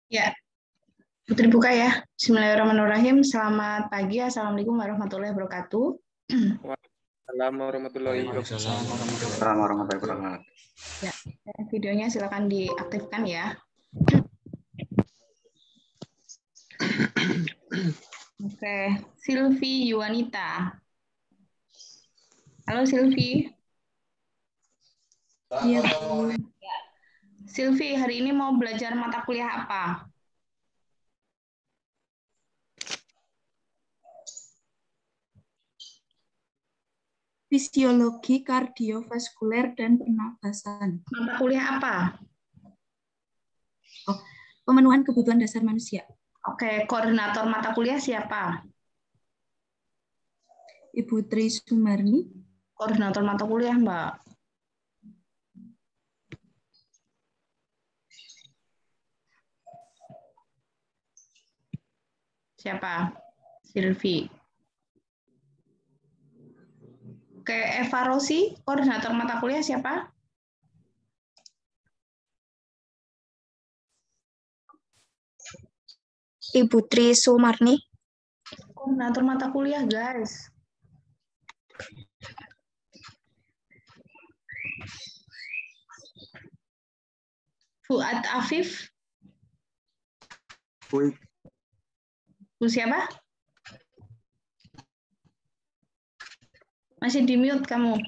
Ya, Putri buka ya. Bismillahirrahmanirrahim. Selamat pagi. Assalamualaikum warahmatullahi wabarakatuh. Assalamualaikum warahmatullahi wabarakatuh. Ya, videonya silakan diaktifkan ya. Oke, Silvi Yuwanita. Halo Silvi. Iya, Bu. Silvi, hari ini mau belajar mata kuliah apa? Fisiologi kardiovaskuler dan pernapasan. Mata kuliah apa? Pemenuhan kebutuhan dasar manusia. Oke, koordinator mata kuliah siapa? Ibu Tri Sumarni. Koordinator mata kuliah, Mbak. Siapa? Silvi. Oke, Eva Rosi, koordinator mata kuliah siapa? Ibu Tri Sumarni. Koordinator mata kuliah, guys. Fuad Afif. Bu siapa? Masih di mute kamu.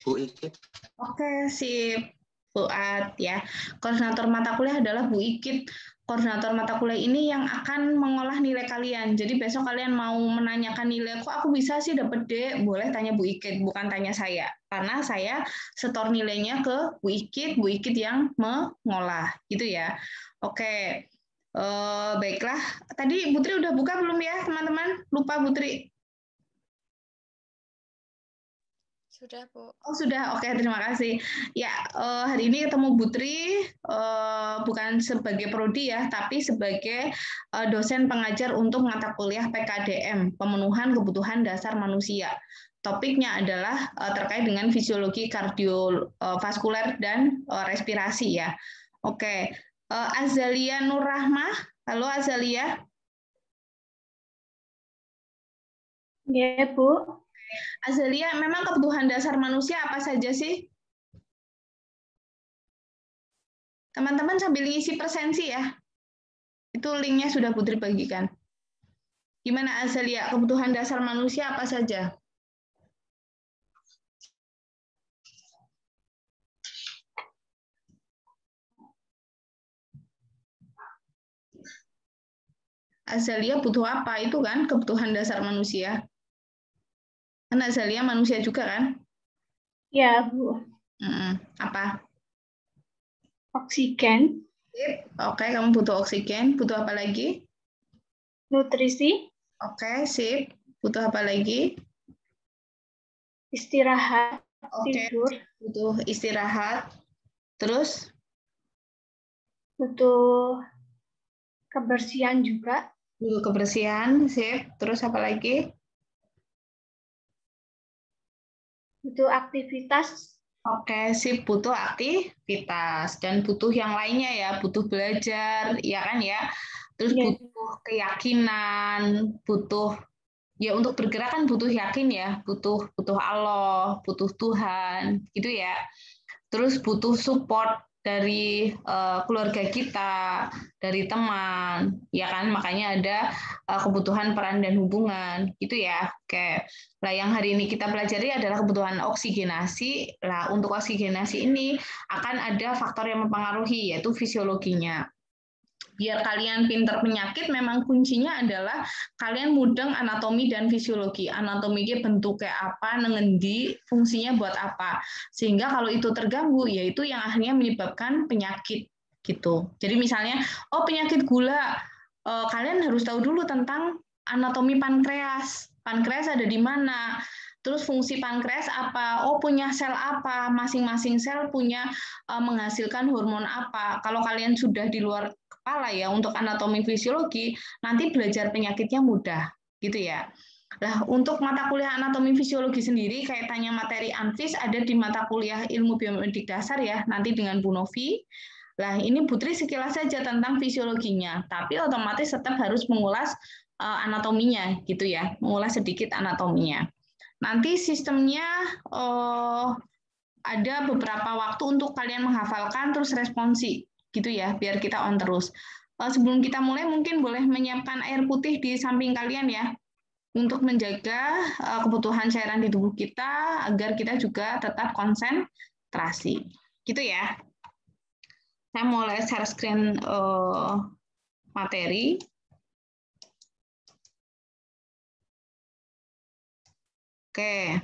Bu Ikit. Oke, sip. Fuad ya. Koordinator mata kuliah adalah Bu Ikit. Koordinator mata kuliah ini yang akan mengolah nilai kalian. Jadi besok kalian mau menanyakan nilai, kok aku bisa sih dapat D? Boleh tanya Bu Ikit, bukan tanya saya. Karena saya setor nilainya ke Bu Ikit yang mengolah. Gitu ya. Oke. Baiklah. Tadi Putri udah buka belum ya, teman-teman? Lupa Putri. Sudah, Bu. Oh, sudah. Oke, terima kasih. Ya, hari ini ketemu Putri bukan sebagai prodi ya, tapi sebagai dosen pengajar untuk mata kuliah PKDM, pemenuhan kebutuhan dasar manusia. Topiknya adalah terkait dengan fisiologi kardiovaskuler dan respirasi ya. Oke, Azalia Nur Rahmah. Halo Azalia. Ya, Bu. Azalia, memang kebutuhan dasar manusia apa saja sih? Teman-teman sambil ngisi presensi ya. Itu linknya sudah Putri bagikan. Gimana Azalia, kebutuhan dasar manusia apa saja? Azalia butuh apa? Itu kan kebutuhan dasar manusia. Kan Azalia manusia juga kan? Ya, Bu. Apa? Oksigen. Oke, kamu butuh oksigen. Butuh apa lagi? Nutrisi. Oke, sip. Butuh apa lagi? Istirahat. Oke, Tidur. butuh istirahat. Terus? Butuh kebersihan juga. Butuh kebersihan, sip. Terus apa lagi? Butuh aktivitas. Oke, sip, butuh aktivitas dan butuh yang lainnya ya, butuh belajar, ya kan ya. Terus Ya. butuh keyakinan, butuh ya untuk bergerak kan butuh yakin ya, butuh Allah, butuh Tuhan, gitu ya. Terus butuh support dari keluarga kita, dari teman, ya kan? Makanya ada kebutuhan peran dan hubungan, gitu ya. Oke. Nah, yang hari ini kita pelajari adalah kebutuhan oksigenasi. Nah, untuk oksigenasi ini akan ada faktor yang mempengaruhi, yaitu fisiologinya. Biar kalian pinter penyakit, memang kuncinya adalah kalian mudeng anatomi dan fisiologi. Anatominya bentuknya apa, nengendi, fungsinya buat apa. Sehingga kalau itu terganggu, yaitu yang akhirnya menyebabkan penyakit gitu. Jadi misalnya, oh penyakit gula, kalian harus tahu dulu tentang anatomi pankreas. Pankreas ada di mana? Terus fungsi pankreas apa? Oh, punya sel apa? Masing-masing sel punya menghasilkan hormon apa? Kalau kalian sudah di luar kepala ya untuk anatomi fisiologi, nanti belajar penyakitnya mudah, gitu ya. Nah, untuk mata kuliah anatomi fisiologi sendiri, kaitannya materi ANFIS ada di mata kuliah ilmu biomedik dasar ya, nanti dengan Bu Novi. Nah, ini Putri sekilas saja tentang fisiologinya, tapi otomatis tetap harus mengulas anatominya, gitu ya, mengulas sedikit anatominya. Nanti sistemnya ada beberapa waktu untuk kalian menghafalkan, terus responsi, gitu ya, biar kita on terus. Sebelum kita mulai, mungkin boleh menyiapkan air putih di samping kalian ya, untuk menjaga kebutuhan cairan di tubuh kita, agar kita juga tetap konsentrasi. Gitu ya. Saya mulai share screen materi. Oke.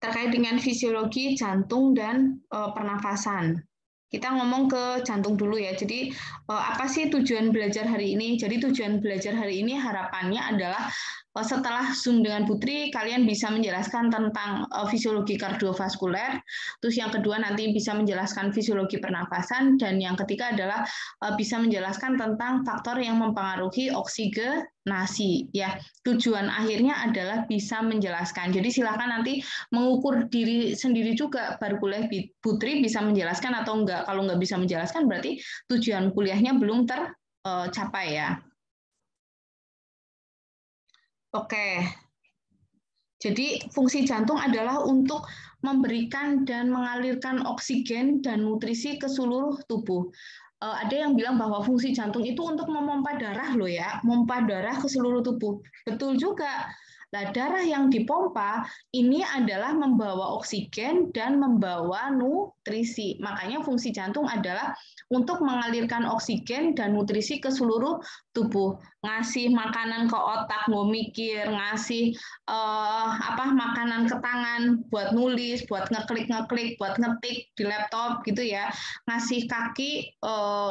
Terkait dengan fisiologi jantung dan pernafasan. Kita ngomong ke jantung dulu ya. Jadi apa sih tujuan belajar hari ini? Jadi tujuan belajar hari ini harapannya adalah setelah Zoom dengan Putri, kalian bisa menjelaskan tentang fisiologi kardiovaskuler. Terus yang kedua nanti bisa menjelaskan fisiologi pernafasan. Dan yang ketiga adalah bisa menjelaskan tentang faktor yang mempengaruhi oksigenasi. Ya, tujuan akhirnya adalah bisa menjelaskan. Jadi silakan nanti mengukur diri sendiri juga, baru kuliah Putri bisa menjelaskan atau enggak. Kalau enggak bisa menjelaskan, berarti tujuan kuliahnya belum tercapai ya. Oke, jadi fungsi jantung adalah untuk memberikan dan mengalirkan oksigen dan nutrisi ke seluruh tubuh. Ada yang bilang bahwa fungsi jantung itu untuk memompa darah loh ya, memompa darah ke seluruh tubuh. Betul juga. Nah, darah yang dipompa ini adalah membawa oksigen dan membawa nutrisi. Makanya fungsi jantung adalah untuk mengalirkan oksigen dan nutrisi ke seluruh tubuh. Ngasih makanan ke otak, mau mikir, ngasih makanan ke tangan buat nulis, buat ngeklik, buat ngetik di laptop gitu ya. Ngasih kaki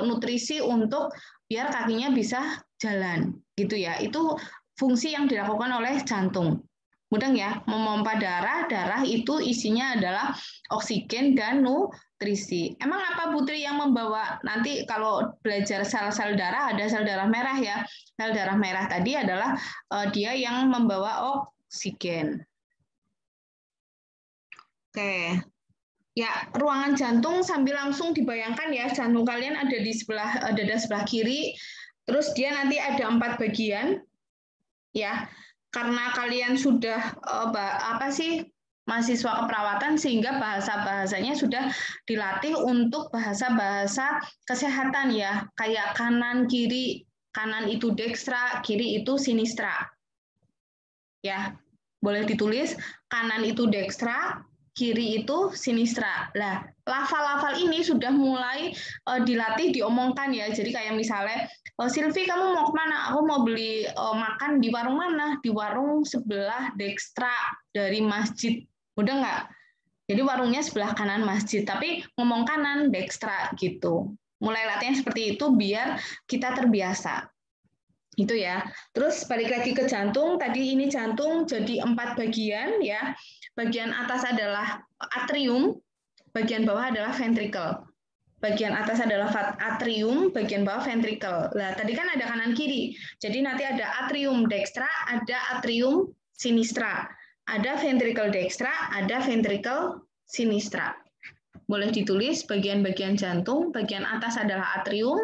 nutrisi untuk biar kakinya bisa jalan gitu ya. Itu fungsi yang dilakukan oleh jantung. Mudeng ya, memompa darah, darah itu isinya adalah oksigen dan nutrisi. Emang apa Putri yang membawa? Nanti kalau belajar sel-sel darah, ada sel darah merah ya. Sel darah merah tadi adalah dia yang membawa oksigen. Oke. Ya, ruangan jantung sambil langsung dibayangkan ya, jantung kalian ada di sebelah dada sebelah kiri, terus dia nanti ada 4 bagian. Ya, karena kalian sudah mahasiswa keperawatan sehingga bahasa-bahasanya sudah dilatih untuk bahasa-bahasa kesehatan ya, kayak kanan kiri, kanan itu dekstra, kiri itu sinistra. Ya, boleh ditulis kanan itu dekstra, kiri itu sinistra. Lah, lafal-lafal ini sudah mulai dilatih diomongkan ya. Jadi kayak misalnya, Silvi kamu mau kemana? Aku mau beli makan di warung mana? Di warung sebelah dekstra dari masjid. Udah nggak? Jadi warungnya sebelah kanan masjid, tapi ngomong kanan dekstra gitu. Mulai latihan seperti itu biar kita terbiasa. Itu ya. Terus balik lagi ke jantung. Tadi ini jantung jadi 4 bagian ya. Bagian atas adalah atrium, bagian bawah adalah ventricle. Bagian atas adalah atrium, bagian bawah ventricle. Nah, tadi kan ada kanan kiri. Jadi nanti ada atrium dekstra, ada atrium sinistra. Ada ventricle dekstra, ada ventricle sinistra. Boleh ditulis bagian-bagian jantung, bagian atas adalah atrium,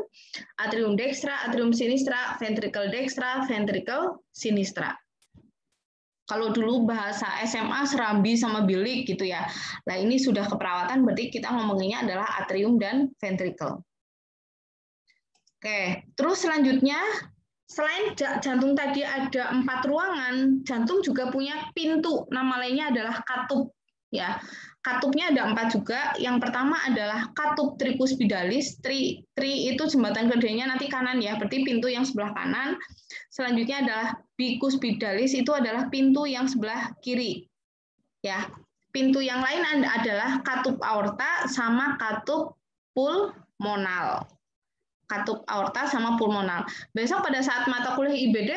atrium dekstra, atrium sinistra, ventricle dekstra, ventricle sinistra. Kalau dulu bahasa SMA serambi sama bilik gitu ya. Nah, ini sudah keperawatan berarti kita ngomonginnya adalah atrium dan ventricle. Oke, terus selanjutnya selain jantung tadi ada 4 ruangan, jantung juga punya pintu. Nama lainnya adalah katup ya. Katupnya ada 4 juga. Yang pertama adalah katup tricuspidalis. Tri itu jembatan keduanya nanti kanan ya, berarti pintu yang sebelah kanan. Selanjutnya adalah bicuspidalis, itu adalah pintu yang sebelah kiri. Ya. Pintu yang lain adalah katup aorta sama katup pulmonal. Katup aorta sama pulmonal. Besok pada saat mata kuliah IBD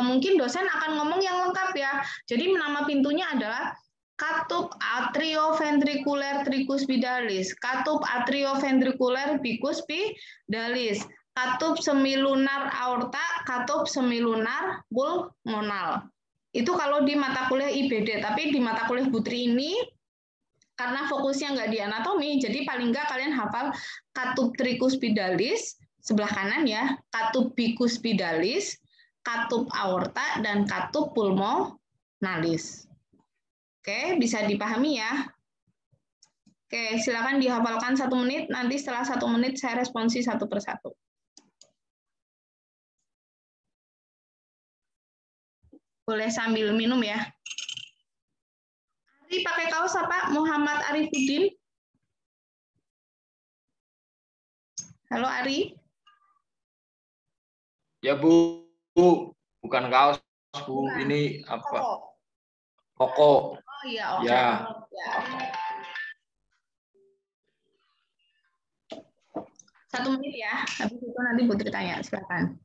mungkin dosen akan ngomong yang lengkap ya. Jadi nama pintunya adalah katup atrioventrikuler tricuspidalis, katup atrioventrikuler bicuspidalis, katup semilunar aorta, katup semilunar pulmonal. Itu kalau di mata kuliah IBD, tapi di mata kuliah Putri ini karena fokusnya nggak di anatomi, jadi paling nggak kalian hafal katup tricuspidalis sebelah kanan ya, katup bikuspidalis, katup aorta, dan katup pulmonalis. Oke, bisa dipahami ya? Oke, silakan dihafalkan 1 menit, nanti setelah 1 menit saya responsi satu persatu. Boleh sambil minum ya. Ari pakai kaos apa? Muhammad Arifuddin. Halo Ari. Ya Bu, bukan kaos Bu, Bukan. ini apa? Koko. Koko. Oh iya, oke. Ya. Ya. 1 menit ya. Habis itu nanti Putri tanya, silakan.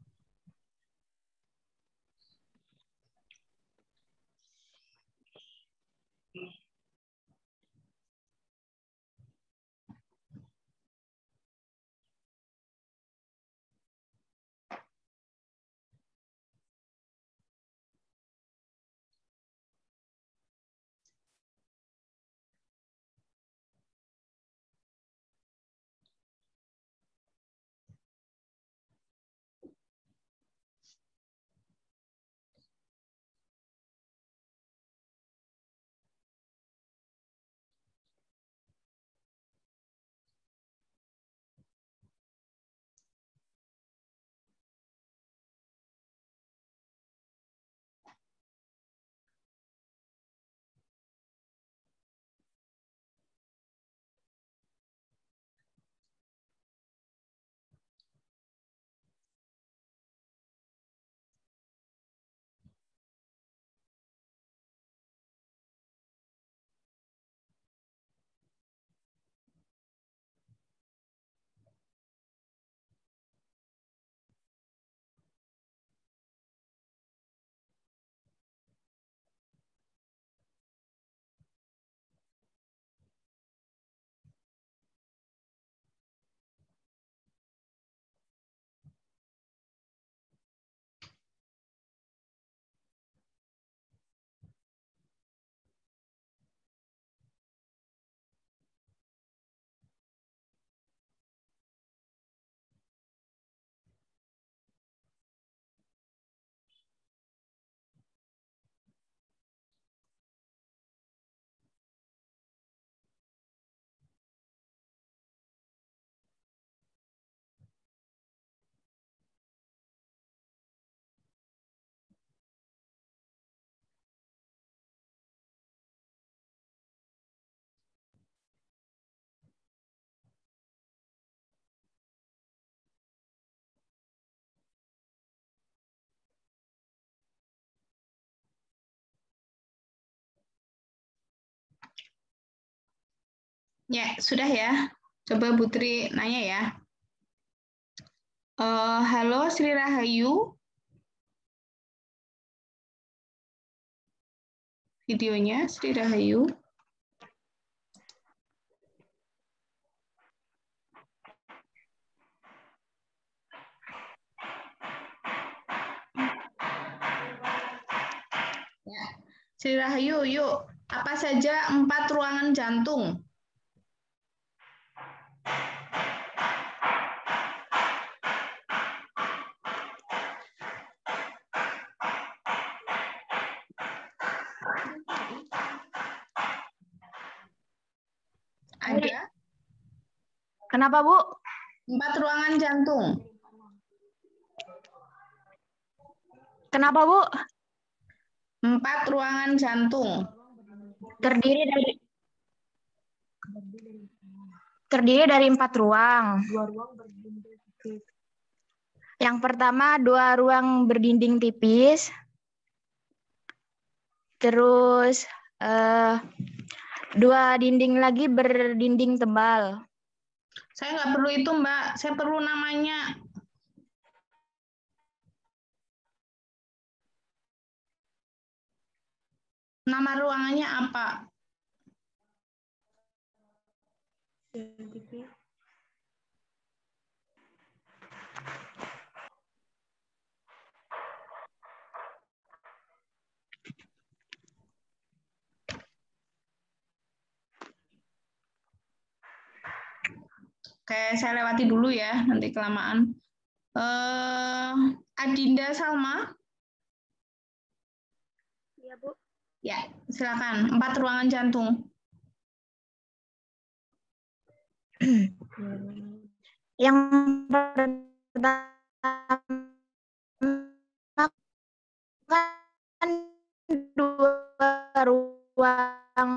Ya, sudah ya. Coba Putri nanya ya. Halo Sri Rahayu. Videonya Sri Rahayu. Ya. Sri Rahayu, yuk. Apa saja 4 ruangan jantung? Ada Kenapa, Bu? 4 ruangan jantung. Kenapa, Bu? 4 ruangan jantung. Terdiri dari 4 ruang. Yang pertama 2 ruang berdinding tipis. Terus 2 dinding lagi berdinding tebal. Saya nggak perlu itu, Mbak. Saya perlu namanya. Nama ruangannya apa? Oke, saya lewati dulu ya, nanti kelamaan. Adinda Salma. Iya, Bu. Ya, silakan. 4 ruangan jantung. Yang pertama kan 2 ruang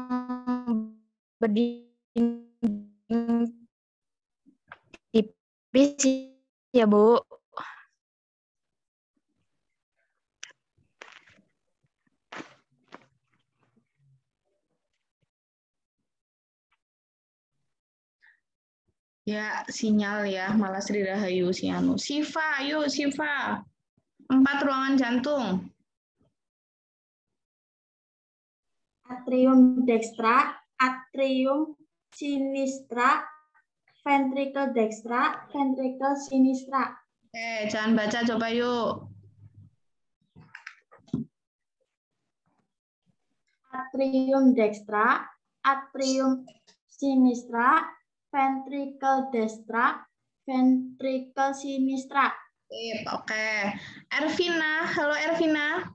berdinding tipis ya, Bu. Ya, sinyal ya, malah Sri Rahayu Sianu. Siva, yuk Siva. 4 ruangan jantung. Atrium dextra, atrium sinistra, ventricle dextra, ventricle sinistra. Jangan baca, coba yuk. Atrium dextra, atrium sinistra, ventricle dextra, ventricle sinistra. Oke. Ervina, halo Ervina.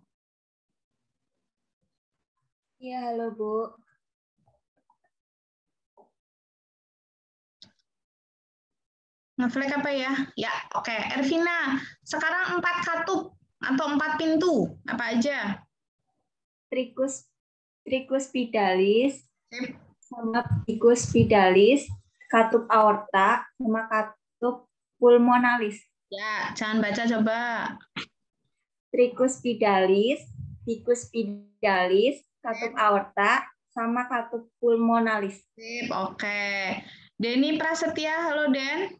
Iya, halo Bu. Ngeflag apa ya? Ya, oke. Ervina, sekarang 4 katup atau 4 pintu, apa aja? Tricuspidalis, Sip. sama bicuspidalis, katup aorta, sama katup pulmonalis. Ya, jangan baca coba. Tricuspidalis, bicuspidalis, katup aorta, sama katup pulmonalis. Sip, oke. Denny Prasetya, halo Den.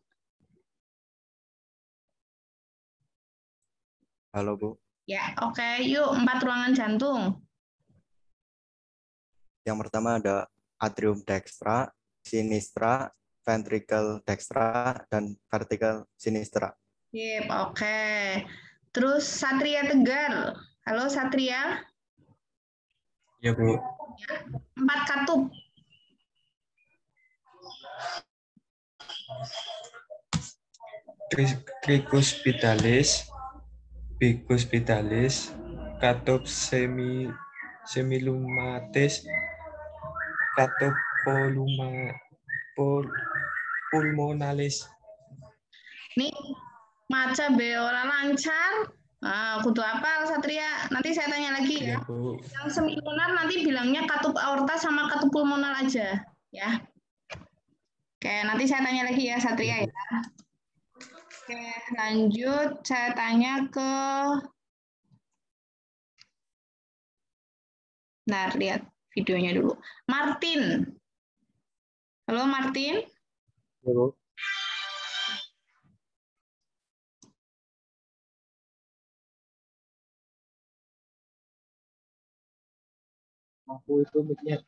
Halo Bu. Ya, oke. Yuk, 4 ruangan jantung. Yang pertama ada atrium dextra, sinistra, ventricle dextra, dan vertical sinistra. Sip, oke. Terus Satria Tegar. Halo Satria. Ya Bu. 4 katup. Tricuspidalis, bicuspidalis, katup semilumatis, katup pulmonalis. Nih, maca beora lancar. Kudu apal Satria. Nanti saya tanya lagi ya. Ya Bu. Yang semilunar nanti bilangnya katup aorta sama katup pulmonar aja, ya. Oke, nanti saya tanya lagi ya Satria ya. Oke, lanjut saya tanya ke Nah, lihat videonya dulu. Martin. Halo Martin. Ya Bu. Aku itu mic-nya.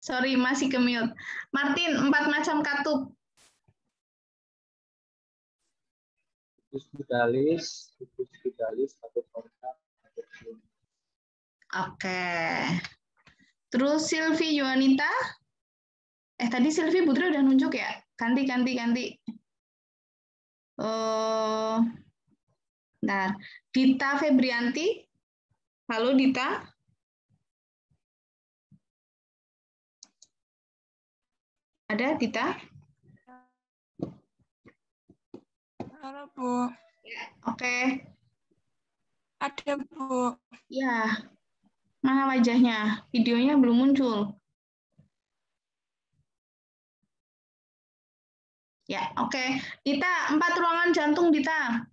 Sorry, masih ke mute. Martin, 4 macam katup. Tricuspidalis, katup aorta, Oke. Terus Silvi Yuanita. Tadi Silvi Putri udah nunjuk ya? Ganti. Nah, Dita Febrianti. Halo Dita. Ada Dita? Halo Bu. Oke. Ada Bu. Ya. Mana wajahnya? Videonya belum muncul. Ya, oke. Dita, 4 ruangan jantung, Dita.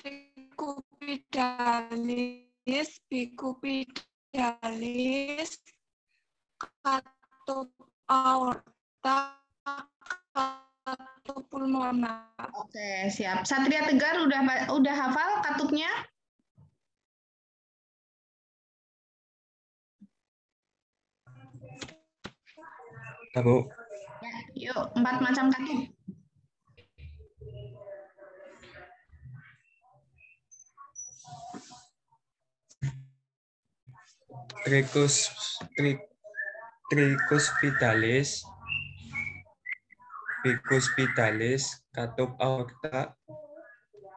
Trikupidalis, bikupidalis, katup aorta, katup pulmonar. Oke, siap. Satria Tegar udah hafal katupnya? Ya, Bu. Ya, yuk, 4 macam katup. Tricuspitalis, bicuspitalis, katup aorta,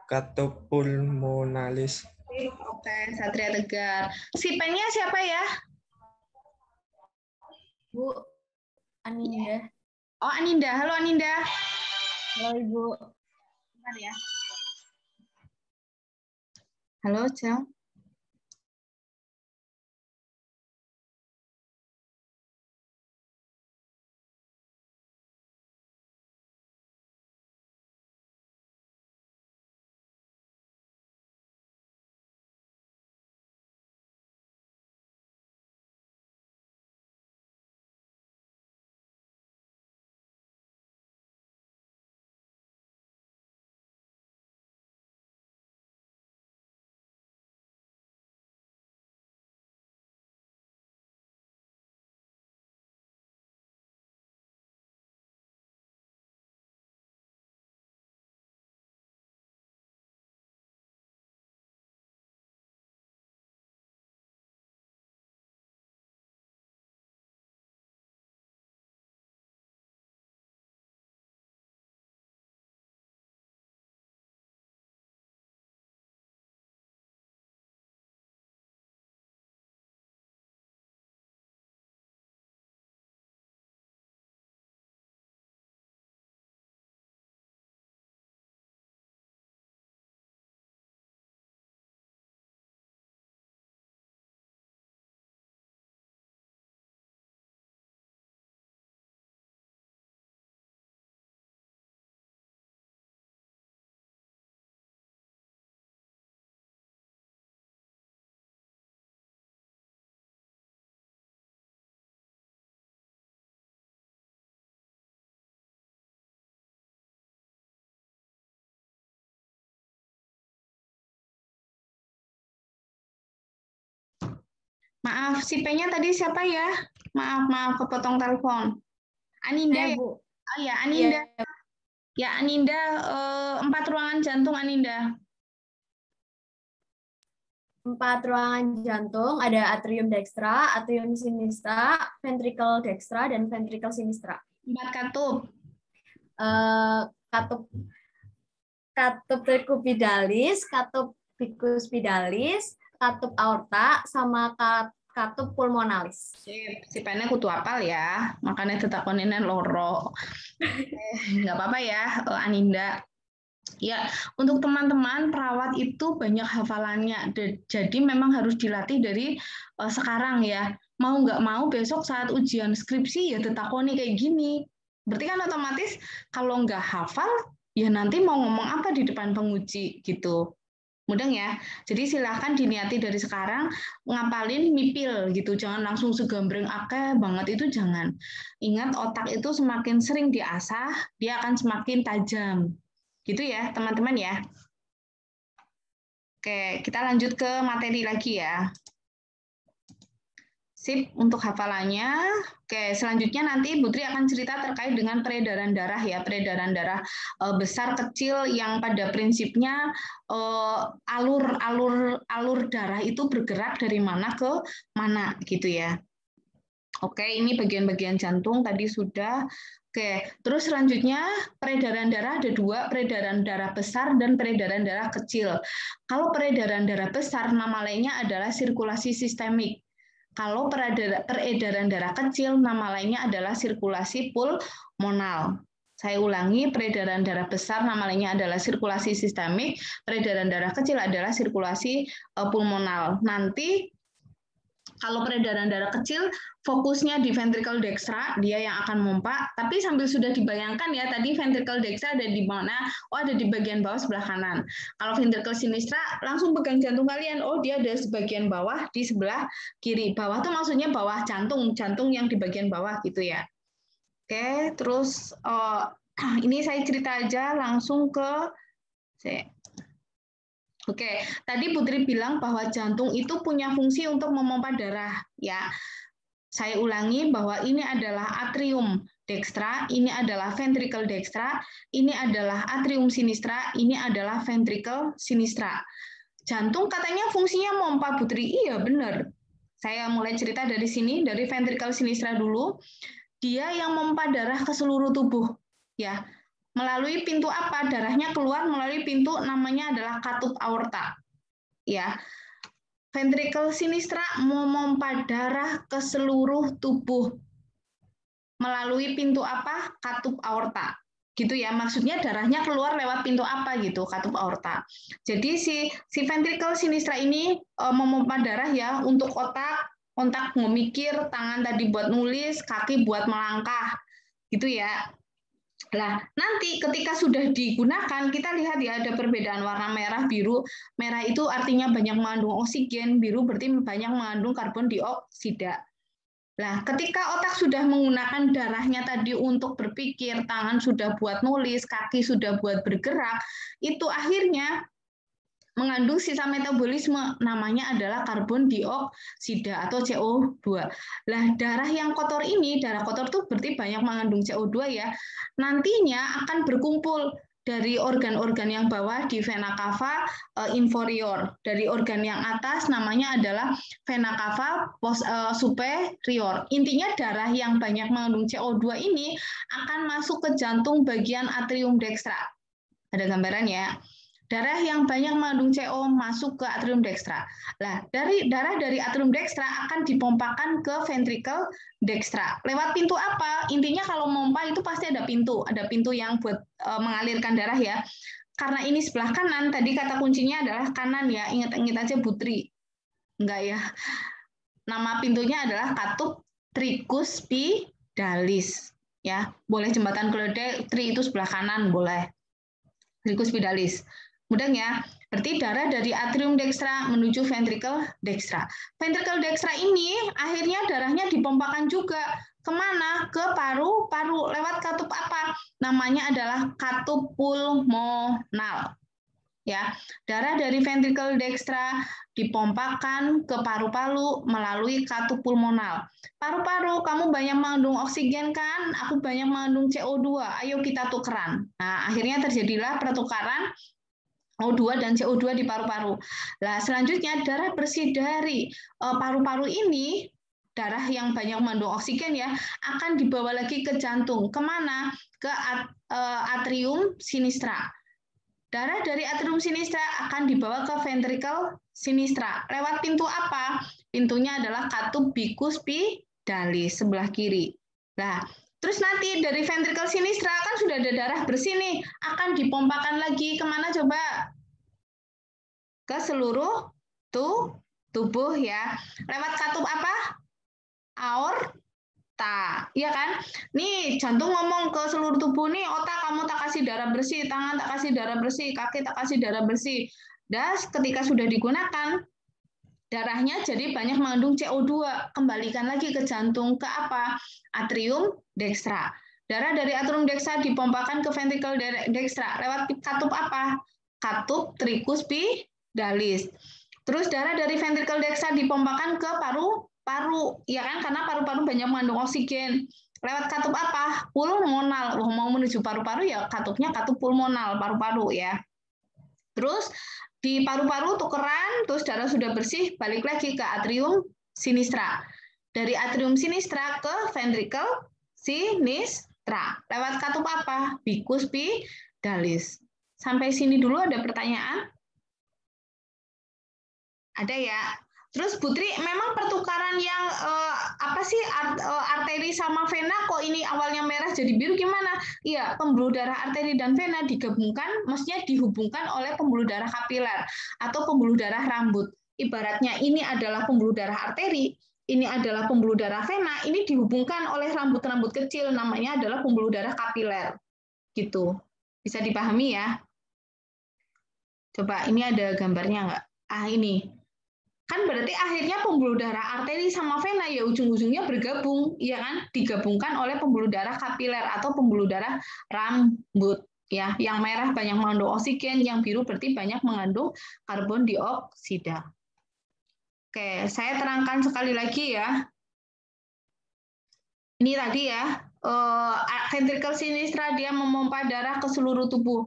katup pulmonalis. Oke, Satria Tegar. Sipennya siapa ya? Bu, Aninda. Oh, Aninda. Halo, Aninda. Halo, Ibu. Bentar ya. Halo, Cel. Maaf, si P-nya tadi siapa ya? Maaf, kepotong telepon. Aninda ya? Bu. Oh ya, Aninda. Ya, Aninda, 4 ruangan jantung, Aninda. 4 ruangan jantung, ada atrium dextra, atrium sinistra, ventricle dextra, dan ventricle sinistra. 4 katup. Katup tricupidalis, katup bicuspidalis, katup aorta, sama katup pulmonalis. Si P-nya kudu apal ya, makanya tetakonnya loro. Nggak apa-apa ya, Aninda. Ya, untuk teman-teman perawat itu banyak hafalannya, jadi memang harus dilatih dari sekarang ya. Mau nggak mau besok saat ujian skripsi ya tetakoni kayak gini. Berarti kan otomatis kalau nggak hafal ya nanti mau ngomong apa di depan penguji gitu. Mudeng ya. Jadi silahkan diniati dari sekarang ngapalin mipil gitu. Jangan langsung segambreng akeh banget, itu jangan. Ingat, otak itu semakin sering diasah, dia akan semakin tajam. Gitu ya, teman-teman ya. Oke, kita lanjut ke materi lagi ya. Sip, untuk hafalannya. Oke, selanjutnya nanti Bu Tri akan cerita terkait dengan peredaran darah ya, peredaran darah besar kecil yang pada prinsipnya alur darah itu bergerak dari mana ke mana gitu ya. Oke, ini bagian-bagian jantung tadi sudah. Oke, terus selanjutnya peredaran darah ada 2, peredaran darah besar dan peredaran darah kecil. Kalau peredaran darah besar nama lainnya adalah sirkulasi sistemik. Kalau peredaran darah kecil nama lainnya adalah sirkulasi pulmonal. Saya ulangi, peredaran darah besar nama lainnya adalah sirkulasi sistemik, peredaran darah kecil adalah sirkulasi pulmonal. Nanti kalau peredaran darah kecil, fokusnya di ventricle dextra, dia yang akan memompa, tapi sambil sudah dibayangkan ya, tadi ventricle dextra ada di mana? Oh, ada di bagian bawah sebelah kanan. Kalau ventricle sinistra, langsung pegang jantung kalian, oh dia ada di bagian bawah di sebelah kiri. Bawah itu maksudnya bawah jantung, jantung yang di bagian bawah gitu ya. Oke, terus ini saya cerita aja langsung ke Oke, tadi Putri bilang bahwa jantung itu punya fungsi untuk memompa darah, ya. Saya ulangi bahwa ini adalah atrium dextra, ini adalah ventricle dextra, ini adalah atrium sinistra, ini adalah ventricle sinistra. Jantung katanya fungsinya memompa, Putri. Iya, benar. Saya mulai cerita dari sini, dari ventricle sinistra dulu. Dia yang memompa darah ke seluruh tubuh, ya. Melalui pintu apa? Darahnya keluar melalui pintu namanya adalah katup aorta. Ya. Ventricle sinistra memompa darah ke seluruh tubuh. Melalui pintu apa? Katup aorta. Gitu ya. Maksudnya darahnya keluar lewat pintu apa gitu, katup aorta. Jadi si ventricle sinistra ini memompa darah ya untuk otak memikir, tangan tadi buat nulis, kaki buat melangkah. Gitu ya. Nah, nanti ketika sudah digunakan, kita lihat ya ada perbedaan warna merah, biru. Merah itu artinya banyak mengandung oksigen, biru berarti banyak mengandung karbon dioksida. Nah, ketika otak sudah menggunakan darahnya tadi untuk berpikir, tangan sudah buat nulis, kaki sudah buat bergerak, itu akhirnya mengandung sisa metabolisme, namanya adalah karbon dioksida atau CO2. Lah, darah yang kotor ini, darah kotor itu berarti banyak mengandung CO2 ya, nantinya akan berkumpul dari organ-organ yang bawah di vena cava inferior. Dari organ yang atas namanya adalah vena cava superior. Intinya darah yang banyak mengandung CO2 ini akan masuk ke jantung bagian atrium dextra. Ada gambaran ya. Darah yang banyak mengandung CO masuk ke atrium dextra. Nah, darah dari atrium dextra akan dipompakan ke ventricle dextra. Lewat pintu apa? Intinya kalau mompa itu pasti ada pintu yang buat mengalirkan darah ya. Karena ini sebelah kanan, tadi kata kuncinya adalah kanan ya. Ingat aja Putri. Enggak ya. Nama pintunya adalah katup tricuspidalis ya. Boleh jembatan keledai, tri itu sebelah kanan boleh. Tricuspidalis. Mudah ya, berarti darah dari atrium dextra menuju ventricle dextra. Ventricle dextra ini akhirnya darahnya dipompakan juga kemana? Ke paru-paru. Lewat katup apa? Namanya adalah katup pulmonal. Ya, darah dari ventricle dextra dipompakan ke paru-paru melalui katup pulmonal. Paru-paru, kamu banyak mengandung oksigen kan? Aku banyak mengandung CO2. Ayo kita tukeran. Nah, akhirnya terjadilah pertukaran O2 dan CO2 di paru-paru. Nah, selanjutnya darah bersih dari paru-paru ini, darah yang banyak mengandung oksigen ya, akan dibawa lagi ke jantung. Kemana? Ke atrium sinistra. Darah dari atrium sinistra akan dibawa ke ventricle sinistra. Lewat pintu apa? Pintunya adalah katup bicuspidalis sebelah kiri. Nah, terus nanti dari ventricle sinistra kan sudah ada darah bersih nih, akan dipompakan lagi kemana coba? Ke seluruh tubuh ya. Lewat katup apa? Aorta, ya kan? Nih jantung ngomong ke seluruh tubuh nih, otak kamu tak kasih darah bersih, tangan tak kasih darah bersih, kaki tak kasih darah bersih. Dan ketika sudah digunakan, darahnya jadi banyak mengandung CO2, kembalikan lagi ke jantung, ke apa? Atrium dextra. Darah dari atrium dextra dipompakan ke ventricle dextra. Lewat katup apa? Katup tricuspidalis. Terus darah dari ventricle dextra dipompakan ke paru-paru, ya kan? Karena paru-paru banyak mengandung oksigen. Lewat katup apa? Pulmonal. Mau menuju paru-paru ya katupnya katup pulmonal, paru-paru ya. Terus di paru-paru tukeran, terus darah sudah bersih, balik lagi ke atrium sinistra. Dari atrium sinistra ke ventricle sinistra. Lewat katup apa? Bicuspidalis. Sampai sini dulu ada pertanyaan? Ada ya? Terus Putri, memang pertukaran yang apa sih arteri sama vena kok ini awalnya merah jadi biru gimana? Iya, pembuluh darah arteri dan vena digabungkan, maksudnya dihubungkan oleh pembuluh darah kapiler atau pembuluh darah rambut. Ibaratnya ini adalah pembuluh darah arteri, ini adalah pembuluh darah vena, ini dihubungkan oleh rambut-rambut kecil, namanya adalah pembuluh darah kapiler. Gitu. Bisa dipahami ya? Coba ini ada gambarnya nggak? Ah, ini. Kan berarti akhirnya pembuluh darah arteri sama vena ya ujung-ujungnya bergabung, ya kan? Digabungkan oleh pembuluh darah kapiler atau pembuluh darah rambut, ya. Yang merah banyak mengandung oksigen, yang biru berarti banyak mengandung karbon dioksida. Oke, saya terangkan sekali lagi ya. Ini tadi ya, ventricle sinistra dia memompa darah ke seluruh tubuh.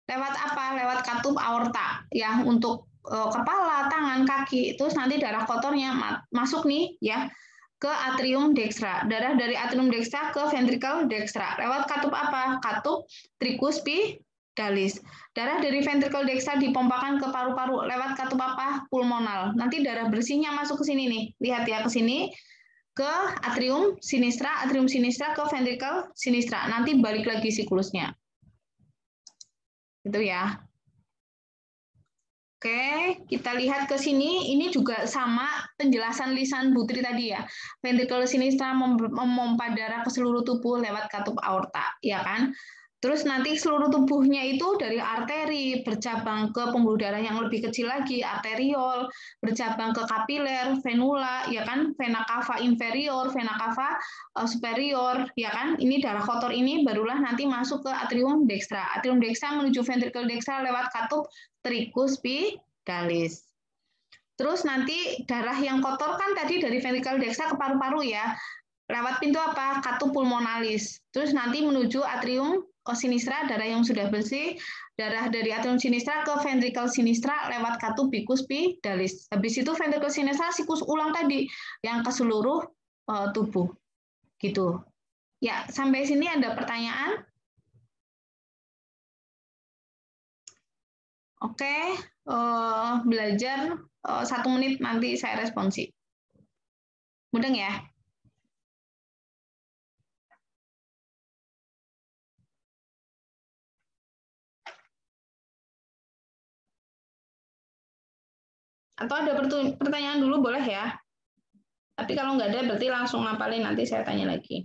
Lewat apa? Lewat katup aorta, ya, untuk kepala, tangan, kaki. Terus nanti darah kotornya masuk nih ya ke atrium dextra. Darah dari atrium dextra ke ventricle dextra. Lewat katup apa? Katup tricuspidalis. Darah dari ventricle dextra dipompakan ke paru-paru lewat katup apa? Pulmonal. Nanti darah bersihnya masuk ke sini nih. Lihat ya ke sini ke atrium sinistra ke ventricle sinistra. Nanti balik lagi siklusnya. Itu ya. Oke, kita lihat ke sini. Ini juga sama penjelasan lisan Putri tadi ya. Ventricle sinistra memompa darah ke seluruh tubuh lewat katup aorta, ya kan? Terus nanti seluruh tubuhnya itu dari arteri bercabang ke pembuluh darah yang lebih kecil lagi, arteriol, bercabang ke kapiler, venula, ya kan? Vena cava inferior, vena cava superior, ya kan? Ini darah kotor ini barulah nanti masuk ke atrium dextra. Atrium dextra menuju ventricle dextra lewat katup tricuspidalis. Terus nanti darah yang kotor kan tadi dari ventricle dextra ke paru-paru ya. Lewat pintu apa? Katup pulmonalis. Terus nanti menuju atrium sinistra, darah yang sudah bersih, darah dari atrium sinistra ke ventricle sinistra lewat katup bicuspidalis. Habis itu ventricle sinistra siklus ulang tadi yang ke seluruh tubuh. Gitu. Ya, sampai sini ada pertanyaan? Oke, belajar 1 menit nanti saya responsi. Mudeng ya? Atau ada pertanyaan dulu boleh ya? Tapi kalau nggak ada berarti langsung ngapalin, nanti saya tanya lagi.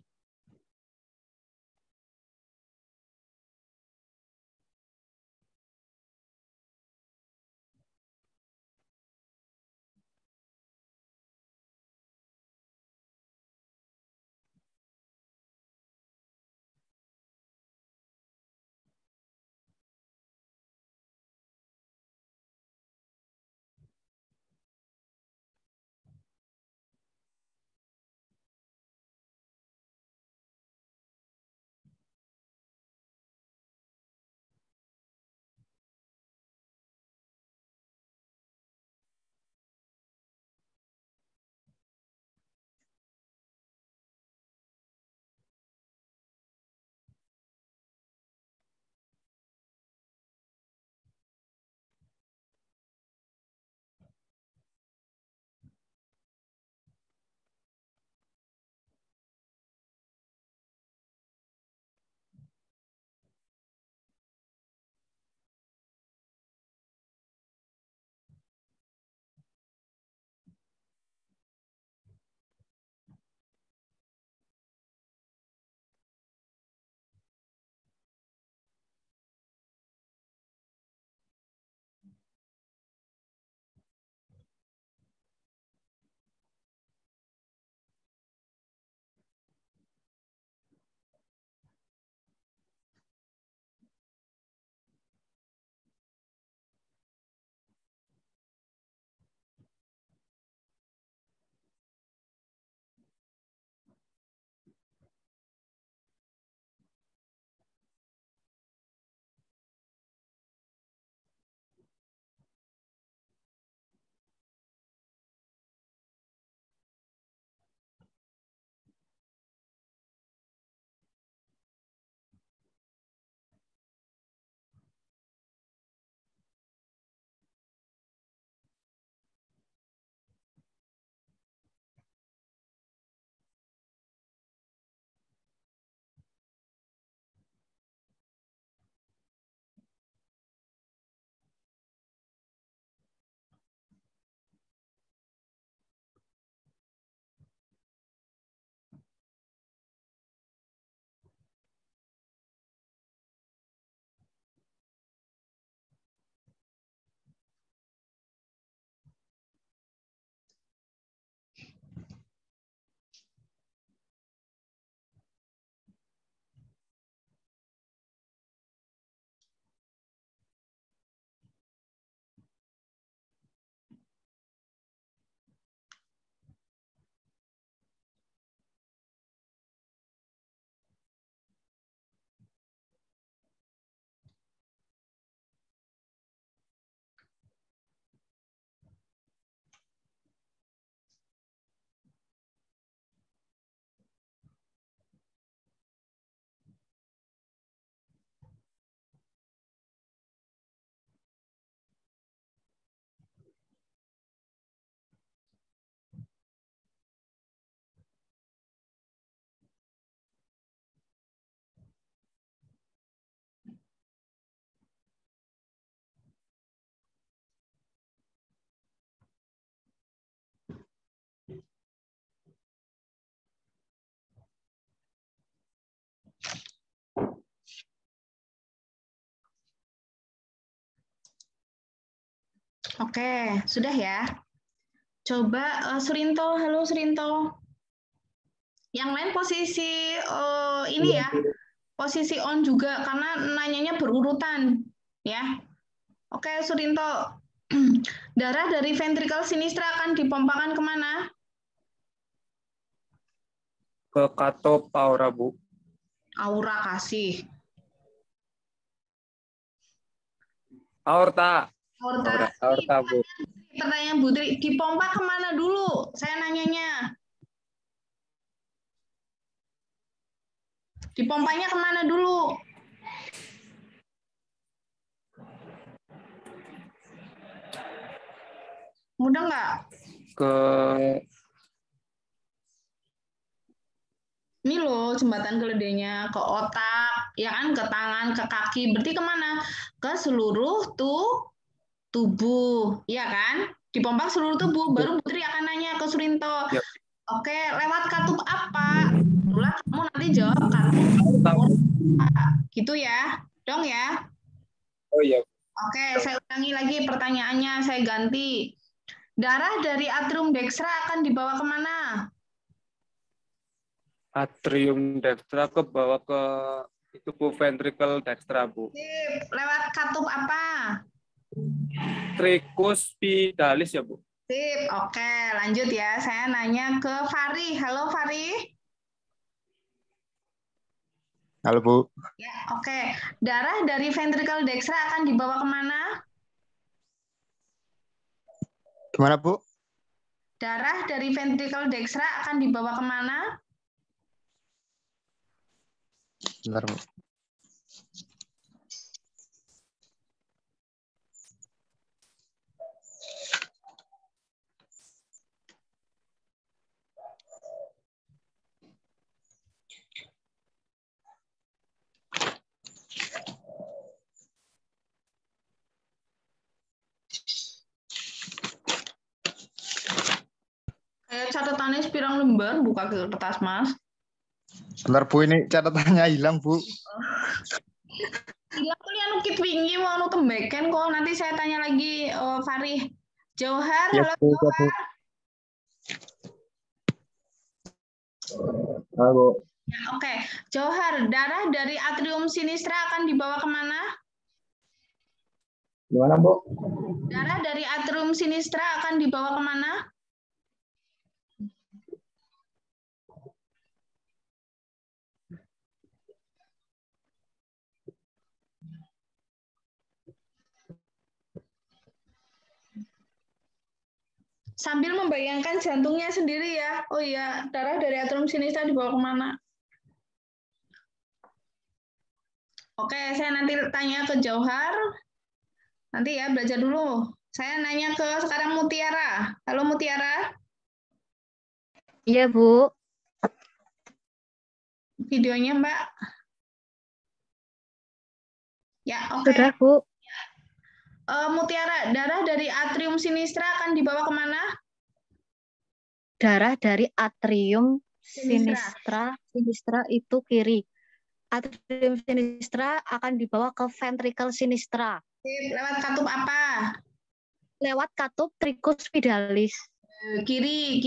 Oke, sudah ya. Coba Surinto, halo Surinto. Yang lain posisi ini ya, posisi on juga karena nanyanya berurutan, ya. Oke, Surinto. Darah dari ventricle sinistra akan dipompakan kemana? Ke katup aura, Bu. Aura kasih. Aorta. Aorta. Aorta, Bu. Pertanyaan Putri, dipompa kemana dulu? Saya nanyanya. Dipompanya kemana dulu? Mudah nggak? Ke Ini loh jembatan keledainya, ke otak, ya kan, ke tangan, ke kaki. Berarti kemana? Ke seluruh tubuh, ya kan? Dipompa seluruh tubuh. Baru Putri akan nanya ke Surinto. Ya. Oke, lewat katup apa? Itulah kamu nanti jawab katup. Gitu ya, dong ya. Oh iya. Oke, saya ulangi lagi pertanyaannya, saya ganti. Darah dari atrium dextra akan dibawa kemana? Atrium dextra ke bawah ke itu Bu, ventricle dextra, Bu. Sip. Lewat katup apa? Tricuspidalis ya, Bu. Sip. Oke, lanjut ya. Saya nanya ke Fari. Halo Fari. Halo, Bu. Ya, oke. Darah dari ventricle dextra akan dibawa kemana? Gimana, Bu? Darah dari ventricle dextra akan dibawa kemana? Bentar, Bu. Kayak catatannya sepirang lembar, buka ke kertas, Mas. Bentar, Bu. Ini catatannya hilang, Bu. Hilang tuh lian ukit wingi mau nu tembeken kok. Nanti saya tanya lagi, Fari. Johar, Ya, halo Bu. Johar. Halo. Ya, oke. Johar, darah dari atrium sinistra akan dibawa kemana? Gimana, Bu? Darah dari atrium sinistra akan dibawa kemana? Sambil membayangkan jantungnya sendiri ya. Oh iya, darah dari atrium sinistra dibawa kemana? Oke, saya nanti tanya ke Johar. Nanti ya, belajar dulu. Saya nanya ke sekarang Mutiara. Halo Mutiara. Iya, Bu. Videonya Mbak. Ya, oke. Sudah, Bu. Mutiara, darah dari atrium sinistra akan dibawa kemana? Darah dari atrium Sinistra. sinistra itu kiri. Atrium sinistra akan dibawa ke ventricle sinistra. Lewat katup apa? Lewat katup tricuspidalis. Kiri.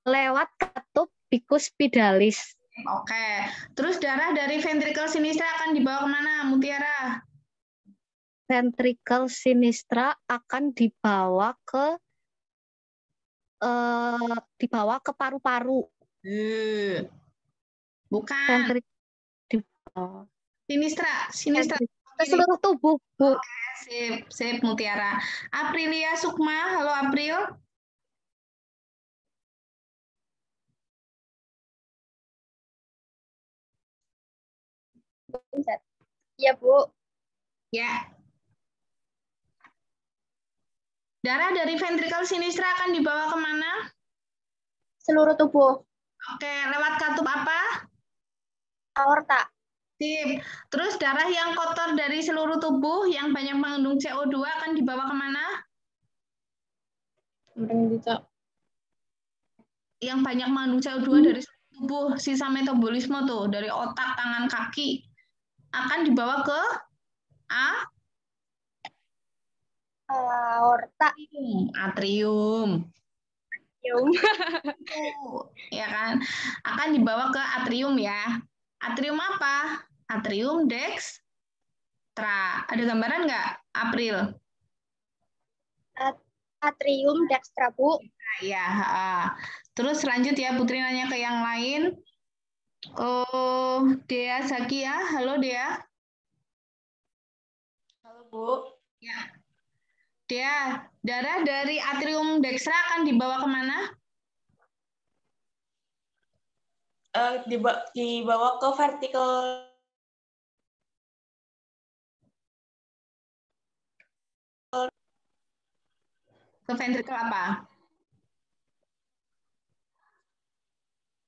Lewat katup bicuspidalis. Oke. Terus darah dari ventricle sinistra akan dibawa kemana, Mutiara? Ventricle sinistra akan dibawa ke paru-paru. Bukan. Ventricle Sinistra. ke seluruh tubuh, Bu. Sip, Mutiara. Aprilia Sukma, halo April. Iya, Bu. Ya. Darah dari ventricle sinistra akan dibawa kemana? Seluruh tubuh. Oke, lewat katup apa? Aorta. Sip. Terus darah yang kotor dari seluruh tubuh yang banyak mengandung CO2 akan dibawa kemana? Yang banyak mengandung CO2 dari seluruh tubuh, sisa metabolisme tuh, dari otak, tangan, kaki, akan dibawa ke A? Aorta. Atrium. Ya kan? Akan dibawa ke atrium ya. Atrium apa? Atrium dextra. Ada gambaran nggak, April? Atrium dextra, Bu. Ya. Terus lanjut ya, Putri nanya ke yang lain. Oh, Dea Zakia. Halo, Dea. Halo, Bu. Ya. Dea, darah dari atrium dextra akan dibawa kemana? Dibawa ke vertical Ke ventricle apa?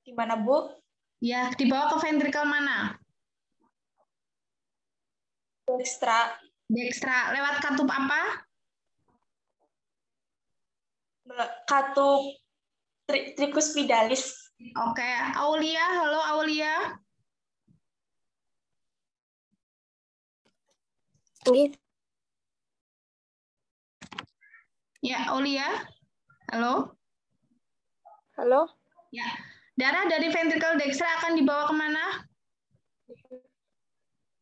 di mana, Bu? Ya, dibawa ke ventricle mana? Dextra. Dextra. Lewat katup apa? Katup tricuspidalis. Oke, Aulia. Halo, Aulia. Ya, Aulia. Halo. Halo. Ya. Darah dari ventricle dextra akan dibawa kemana?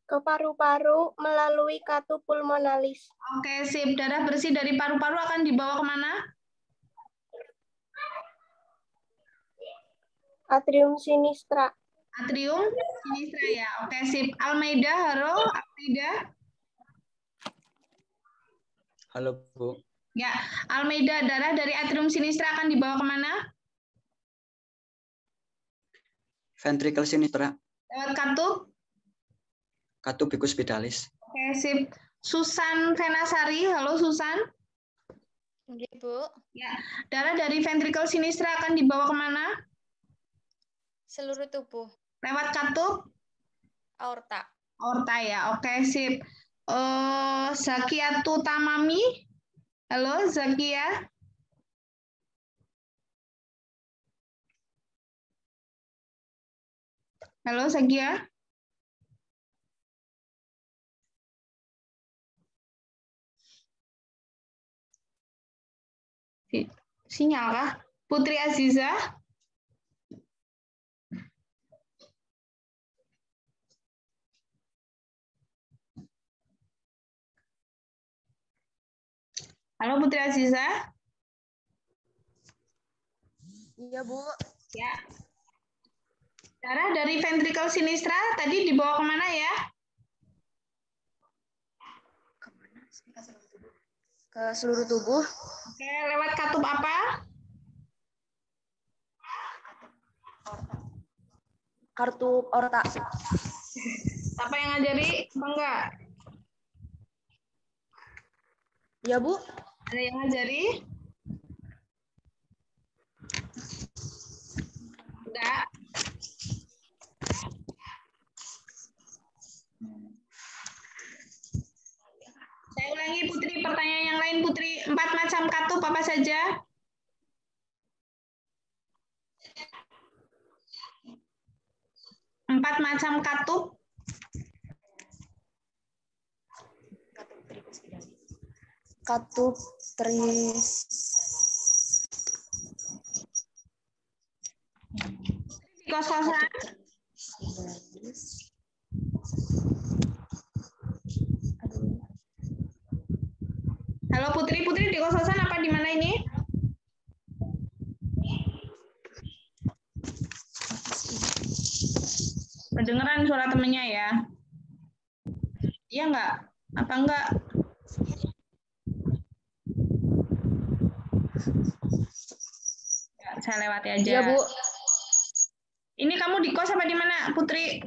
Ke paru-paru melalui katup pulmonalis. Oke, sip. Darah bersih dari paru-paru akan dibawa kemana? Atrium sinistra. Atrium sinistra ya. Oke, sip. Almeida, halo. Almeida. Halo, Bu. Ya, Almeida, darah dari atrium sinistra akan dibawa kemana? Ventricle sinistra. Lewat katup? Katup bicuspidalis. Oke, sip. Susan Venasari, halo Susan. Oke, Bu. Ya, darah dari ventricle sinistra akan dibawa kemana? Seluruh tubuh. Lewat katup? Aorta. Aorta ya, oke sip. Zakiatu Tamami, halo Zakia. Halo Zakia. Sinyal kah? Putri Aziza. Halo Putri Aziza. Iya, Bu. Ya. Darah dari ventricle sinistra tadi dibawa kemana ya? Ke seluruh tubuh. Oke, lewat katup apa? Katup aorta. Siapa yang ngajari? Enggak. Ya, Bu. Ada yang ngajari? Enggak. Saya ulangi Putri, pertanyaan yang lain Putri. 4 macam katup apa saja? Empat macam katup. Katup di kos-kosan. Halo Putri, Putri di kos-kosan apa di mana ini? Kedengeran suara temennya ya? Iya nggak? Apa enggak? Ya, saya lewati aja. Iya, Bu. Ini kamu di kos apa di mana, Putri?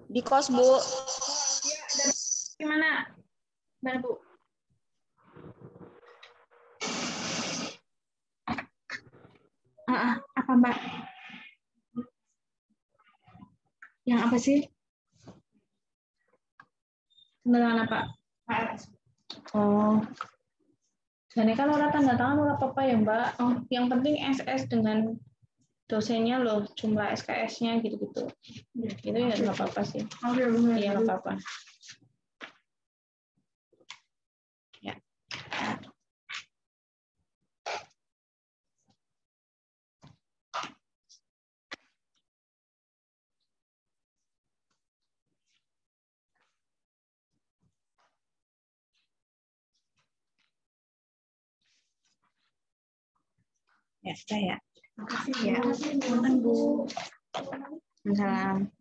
Di kos, Bu. Iya, dan di mana? Mana, Bu? Apa, Mbak? Yang apa sih? Tanda apa? Oh. Jadi kan orang tanda tangan orang apa ya, Mbak? Oh, yang penting SS dengan dosennya loh, jumlah SKS-nya gitu-gitu. Gitu ya nggak apa-apa sih. Iya nggak apa-apa. Ya. Ya, sudah ya. Makasih ya. Mohon Bu. Salam.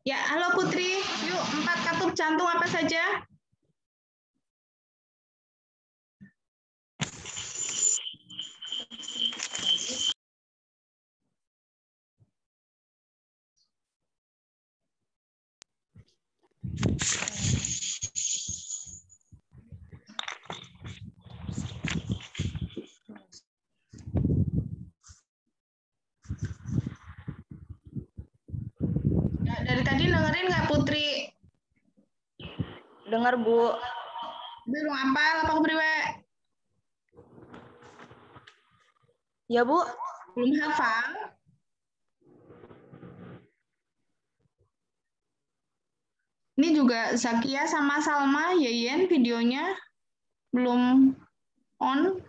Ya, halo Putri. Yuk, 4 katup jantung apa saja? Ya, dari tadi dengerin nggak Putri? Dengar, Bu. Belum hafal apa kepriwe? Ya, Bu. Belum hafal? Ini juga Zakia sama Salma, Yeyen videonya belum on.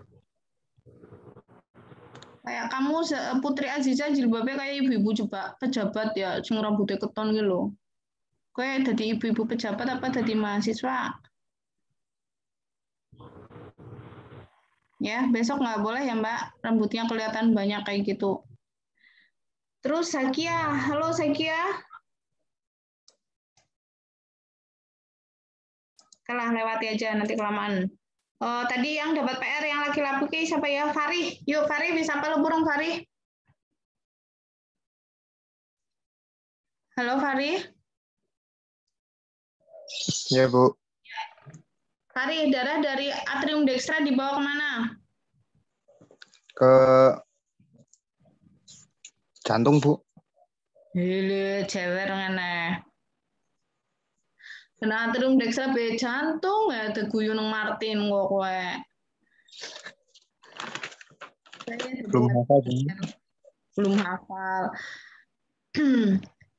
Kayak kamu Putri Aziza jilbabnya kayak ibu-ibu coba pejabat ya, sing rambutnya keton gitu loh. Kayak jadi ibu-ibu pejabat apa jadi mahasiswa? Ya, besok nggak boleh ya Mbak, rambutnya kelihatan banyak kayak gitu. Terus Zakia, halo Zakia. Kalah lewati aja nanti kelamaan. Oh, tadi yang dapat PR yang laki-laki siapa ya? Farih. Yuk Farih bisa apa lu burung Farih? Halo Farih. Ya, Bu. Farih, darah dari atrium dextra dibawa kemana? Ke jantung, Bu. Hele, cewek ngene. Kena atrium dextra be jantung ya teguyu nang Martin kok kowe. Belum hafal, Bu. Belum hafal.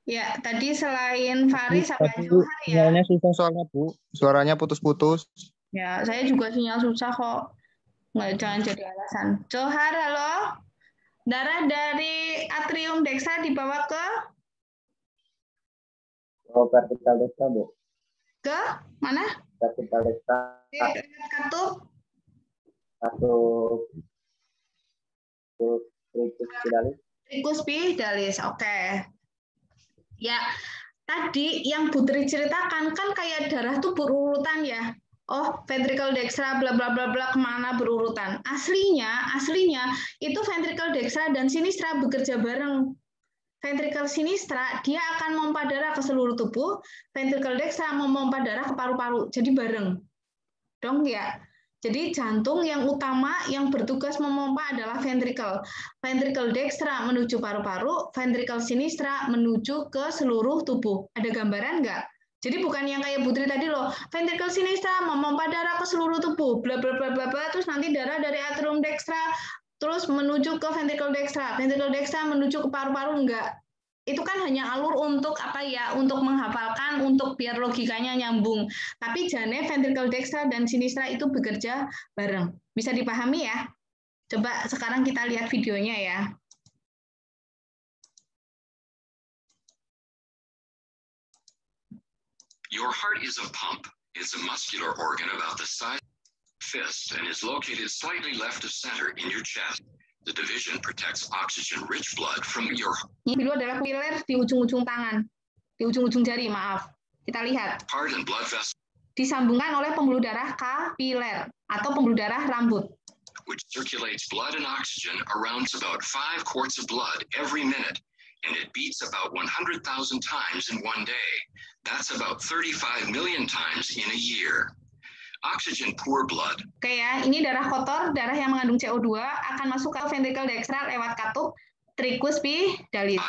Ya, tadi selain Faris sama Tadi Johar ya. sinyalnya susah soalnya, Bu. Suaranya putus-putus. Ya, saya juga sinyal susah kok. Nggak, jangan jadi alasan. Johar, halo. Darah dari atrium dextra dibawa ke Vertikal dextra, Bu. ke mana? Vertikal dextra. Katup. Tricus pidalis. Tricus pidalis, oke. Ya, tadi yang Putri ceritakan kan kayak darah tuh berurutan ya. Oh, ventricle dextra bla bla bla bla kemana berurutan. Aslinya itu ventricle dextra dan sinistra bekerja bareng. Ventricle sinistra dia akan memompa darah ke seluruh tubuh, ventricle dextra memompa darah ke paru-paru. Jadi bareng. Dong ya. Jadi jantung yang utama yang bertugas memompa adalah ventricle. Ventricle dextra menuju paru-paru, ventricle sinistra menuju ke seluruh tubuh. Ada gambaran nggak? Jadi bukan yang kayak Putri tadi loh, ventricle sinistra memompa darah ke seluruh tubuh, bla bla bla bla bla, terus nanti darah dari atrium dextra terus menuju ke ventricle dextra menuju ke paru-paru, enggak. Itu kan hanya alur untuk apa ya, untuk menghafalkan, untuk biar logikanya nyambung. Tapi jane ventricle dextra dan sinistra itu bekerja bareng. Bisa dipahami ya? Coba sekarang kita lihat videonya ya. Your heart is a pump. It's a muscular organ about the size of a fist and is located slightly left of center in your chest. The division protects oxygen-rich blood from your Ini dulu adalah kapiler di ujung-ujung tangan, di ujung-ujung jari, maaf. Kita lihat. heart and blood vessels, Disambungkan oleh pembuluh darah kapiler atau pembuluh darah rambut. which circulates blood and oxygen around about 5 quarts of blood every minute, and it beats about 100,000 times in one day. That's about 35 million times in a year. Oxygen poor blood. Oke ya, ini darah kotor, darah yang mengandung CO2 akan masuk ke ventricle dextra lewat katup tricus pidalis.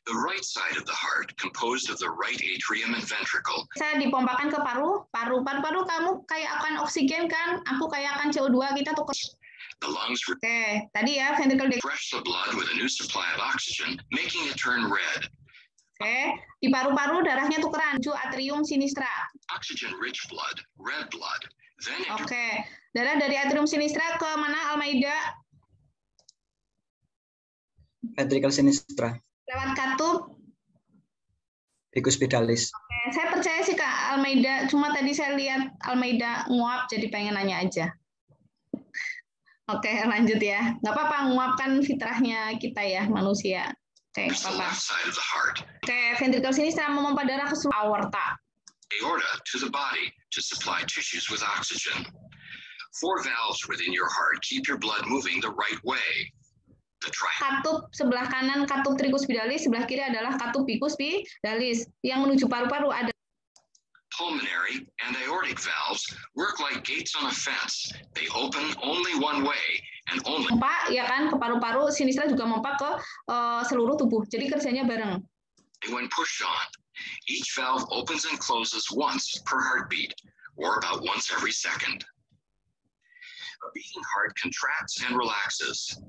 The right side of the heart, composed of the right atrium and ventricle, Saya dipompakan ke paru-paru kamu kayak akan oksigen kan, aku kayak akan CO2, kita tuh. the lungs Oke, tadi ya ventricle dextra. refresh the blood with a new supply of oxygen, making it turn red. Oke, di paru-paru darahnya tukeran, menuju atrium sinistra. Oxygen-rich blood, red blood, Then Oke, darah dari atrium sinistra ke mana Almeida? Ventricle sinistra. Lewat katup. Biccuspidalis. Oke, saya percaya sih Kak Almeida, cuma tadi saya lihat Almeida nguap jadi pengen nanya aja. Oke, lanjut ya. Nggak apa-apa, nguap kan fitrahnya kita ya, manusia. Oke, nggak the apa-apa. left side of the heart. Oke, ventricle sinistra memompa darah ke seluruh aorta. Aorta to the body to supply tissues with oxygen. 4 valves within your heart keep your blood moving the right way. The Katup sebelah kanan katup tricuspidalis, sebelah kiri adalah katup biccuspidalis. Yang menuju paru-paru ada pulmonary and aortic valves work like gates on a fence. They open only one way and only. Pompa ya kan ke paru-paru, sinistra juga pompa ke seluruh tubuh. Jadi kerjanya bareng. When pushed on, each valve opens and closes once per heartbeat, or about once every second. A beating heart contracts and relaxes.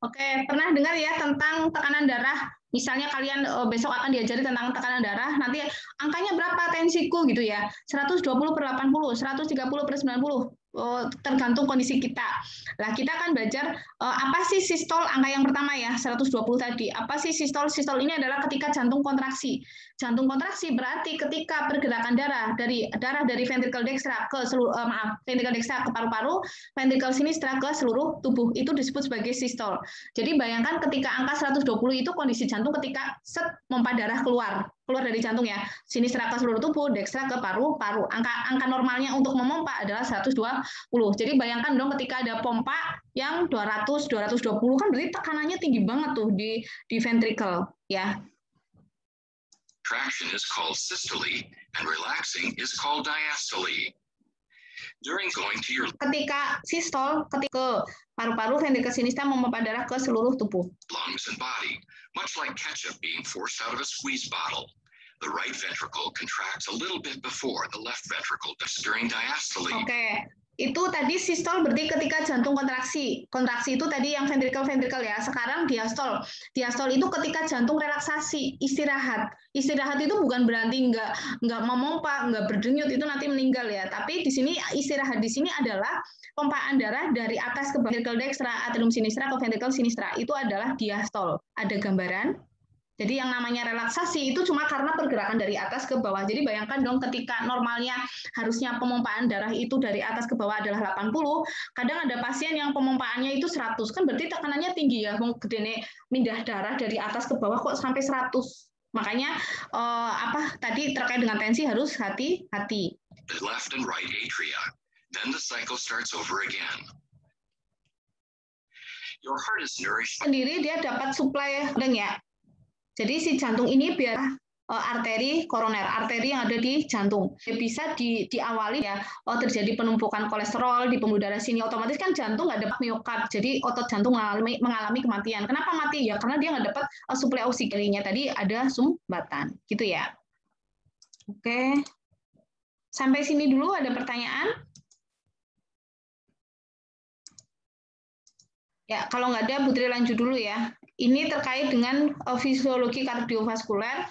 Oke, pernah dengar ya tentang tekanan darah? Misalnya kalian besok akan diajari tentang tekanan darah, nanti angkanya berapa tensiku gitu ya, 120/80, 130/90, tergantung kondisi kita. Lah kita akan belajar apa sih sistol, angka yang pertama ya, 120 tadi. Apa sih sistol? Sistol ini adalah ketika jantung kontraksi. Jantung kontraksi berarti ketika pergerakan darah dari ventricle dextra ke ventricle dextra ke paru-paru, ventricle sinistra ke seluruh tubuh. Itu disebut sebagai sistol. Jadi bayangkan ketika angka 120 itu kondisi jantung ketika memompa darah keluar dari jantung ya. Sinistra ke seluruh tubuh, dextra ke paru-paru. Angka normalnya untuk memompa adalah 120. Jadi bayangkan dong ketika ada pompa yang 200, 220 kan berarti tekanannya tinggi banget tuh di ventricle ya. Contraction is called systole and relaxing is called diastole. During going to your Ketika sistol, ketika paru-paru, ventricle sinistra memompa darah ke seluruh tubuh. lungs and body, much like ketchup being forced out of a squeeze bottle. The right ventricle contracts a little bit before the left ventricle does during diastole. Oke. Itu tadi sistol berarti ketika jantung kontraksi. Kontraksi itu tadi yang ventricle ya. Sekarang diastol. Diastol itu ketika jantung relaksasi, istirahat. Istirahat itu bukan berarti nggak memompa, nggak berdenyut, itu nanti meninggal ya. Tapi di sini istirahat di sini adalah pompaan darah dari atas ke ventricle dextra, atrium sinistra ke ventricle sinistra. Itu adalah diastol. Ada gambaran? Jadi yang namanya relaksasi itu cuma karena pergerakan dari atas ke bawah. Jadi bayangkan dong ketika normalnya harusnya pemompaan darah itu dari atas ke bawah adalah 80, kadang ada pasien yang pemompaannya itu 100. Kan berarti tekanannya tinggi ya, mau gedene mindah darah dari atas ke bawah kok sampai 100. Makanya tadi terkait dengan tensi harus hati-hati. The left and right atria. Then the cycle starts over again. Your heart is nourished. Sendiri dia dapat suplai ya. Jadi si jantung ini biar arteri koroner, arteri yang ada di jantung. Bisa diawali ya, terjadi penumpukan kolesterol di pembuluh darah sini, otomatis kan jantung nggak dapat miokard, jadi otot jantung mengalami kematian. Kenapa mati? Ya karena dia nggak dapat suplai oksigennya, tadi ada sumbatan, gitu ya. Oke, sampai sini dulu ada pertanyaan? Ya, kalau nggak ada, Putri lanjut dulu ya. Ini terkait dengan fisiologi kardiovaskuler.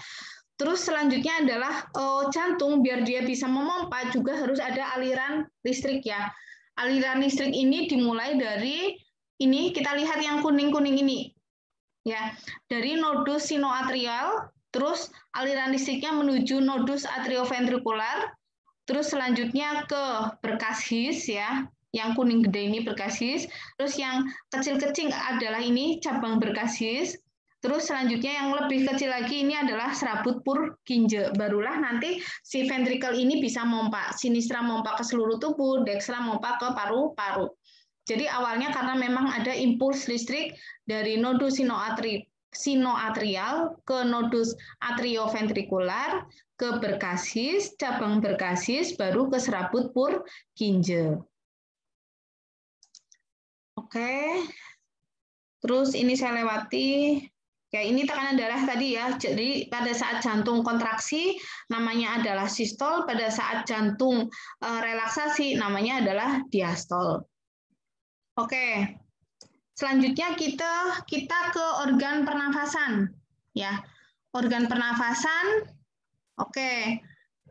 Terus selanjutnya adalah jantung, biar dia bisa memompa juga harus ada aliran listrik ya. Aliran listrik ini dimulai dari ini, kita lihat yang kuning-kuning ini. Ya, dari nodus sinoatrial, terus aliran listriknya menuju nodus atrioventrikular, terus selanjutnya ke berkas His ya. Yang kuning gede ini berkas His, terus yang kecil-kecil adalah ini cabang berkas His, terus selanjutnya yang lebih kecil lagi ini adalah serabut Purkinje. Barulah nanti si ventricle ini bisa mompa, sinistra mompa ke seluruh tubuh, dextra mompa ke paru-paru. Jadi awalnya karena memang ada impuls listrik dari nodus sinoatrial ke nodus atrioventrikular, ke berkas His, cabang berkas His, baru ke serabut Purkinje. Oke, terus ini saya lewati. Ya, ini tekanan darah tadi ya. Jadi pada saat jantung kontraksi namanya adalah sistol, pada saat jantung relaksasi namanya adalah diastol. Oke, selanjutnya kita ke organ pernafasan. Ya, organ pernafasan. Oke,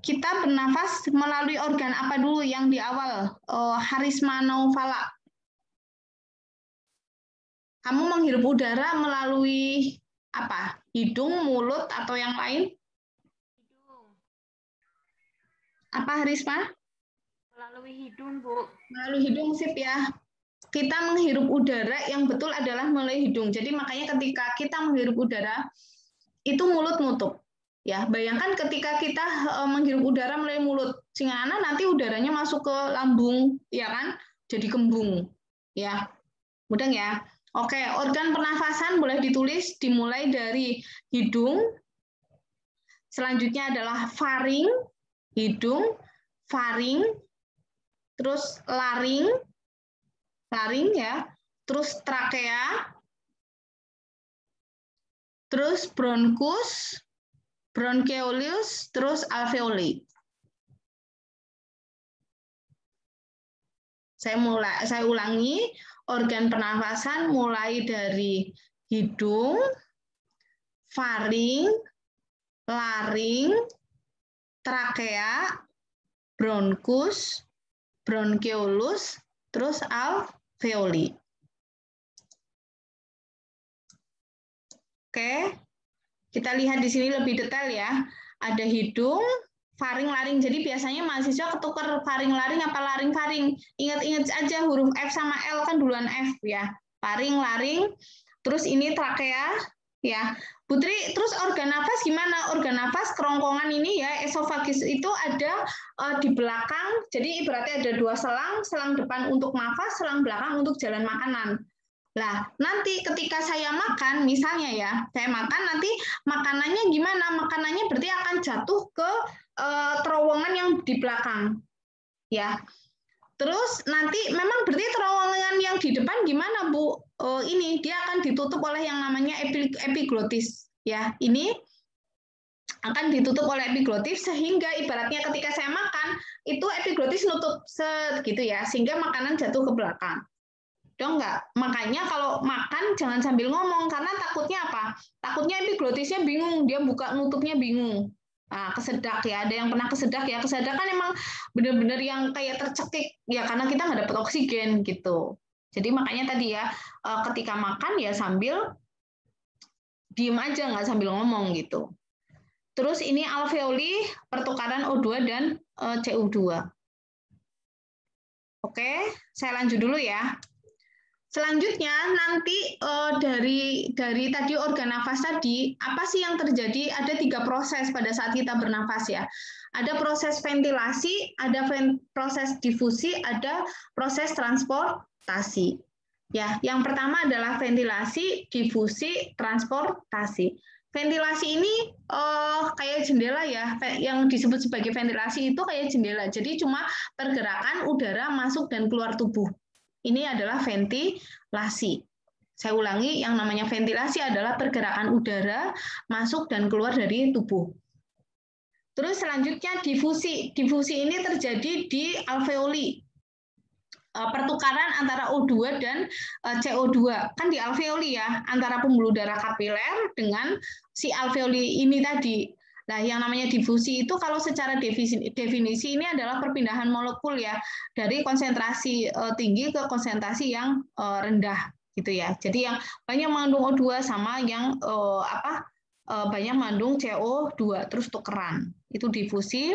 kita bernafas melalui organ apa dulu yang di awal? Harisma Naufala. Kamu menghirup udara melalui apa? Hidung, mulut, atau yang lain? Apa Harisma? Melalui hidung, Bu. Melalui hidung, sip ya. Kita menghirup udara yang betul adalah melalui hidung. Jadi makanya ketika kita menghirup udara, itu mulut nutup. Ya, bayangkan ketika kita menghirup udara melalui mulut, sehingga nanti udaranya masuk ke lambung, ya kan? Jadi kembung. Ya. Mudah ya? Oke, organ pernafasan boleh ditulis dimulai dari hidung. Selanjutnya adalah faring, hidung, faring, terus laring ya, terus trakea, terus bronkus, bronkeolus, terus alveoli. Saya ulangi, organ pernafasan mulai dari hidung, faring, laring, trakea, bronkus, bronkeolus, terus alveoli. Oke, kita lihat di sini lebih detail ya. Ada hidung, faring, laring. Jadi biasanya mahasiswa ketukar faring, laring apa laring, faring. Ingat-ingat aja huruf F sama L kan duluan F ya. Faring, laring. Terus ini trakea ya. Putri, terus organ nafas gimana? Organ nafas kerongkongan ini ya, esofagis itu ada di belakang. Jadi ibaratnya ada dua selang, selang depan untuk nafas, selang belakang untuk jalan makanan. Nah, nanti ketika saya makan, misalnya ya, saya makan, nanti makanannya gimana? Makanannya berarti akan jatuh ke terowongan yang di belakang. Ya. Terus nanti memang berarti terowongan yang di depan gimana, Bu? Ini dia akan ditutup oleh yang namanya epiglotis. Ya, ini akan ditutup oleh epiglotis sehingga ibaratnya ketika saya makan, itu epiglotis nutup gitu ya, sehingga makanan jatuh ke belakang. Dong nggak? Makanya kalau makan jangan sambil ngomong, karena takutnya apa? Takutnya epiglotisnya bingung, dia buka nutupnya bingung. Nah, kesedak ya, ada yang pernah kesedak ya. Kesedak kan emang benar-benar yang kayak tercekik ya, karena kita nggak dapat oksigen gitu. Jadi makanya tadi ya, ketika makan ya sambil diem aja, nggak sambil ngomong gitu. Terus ini alveoli, pertukaran O2 dan CO2. Oke, saya lanjut dulu ya. Selanjutnya nanti dari tadi organ nafas tadi, apa sih yang terjadi? Ada 3 proses pada saat kita bernafas ya. Ada proses ventilasi, ada proses difusi, ada proses transportasi. Ya, yang pertama adalah ventilasi, difusi, transportasi. Ventilasi ini kayak jendela ya, yang disebut sebagai ventilasi itu kayak jendela. Jadi cuma pergerakan udara masuk dan keluar tubuh. Ini adalah ventilasi. Saya ulangi, yang namanya ventilasi adalah pergerakan udara masuk dan keluar dari tubuh. Terus selanjutnya difusi. Difusi ini terjadi di alveoli. Pertukaran antara O2 dan CO2. Kan di alveoli ya, antara pembuluh darah kapiler dengan si alveoli ini tadi. Nah, yang namanya difusi itu kalau secara definisi ini adalah perpindahan molekul ya, dari konsentrasi tinggi ke konsentrasi yang rendah gitu ya. Jadi yang banyak mengandung O2 sama yang banyak mengandung CO2 terus tukeran. Itu difusi.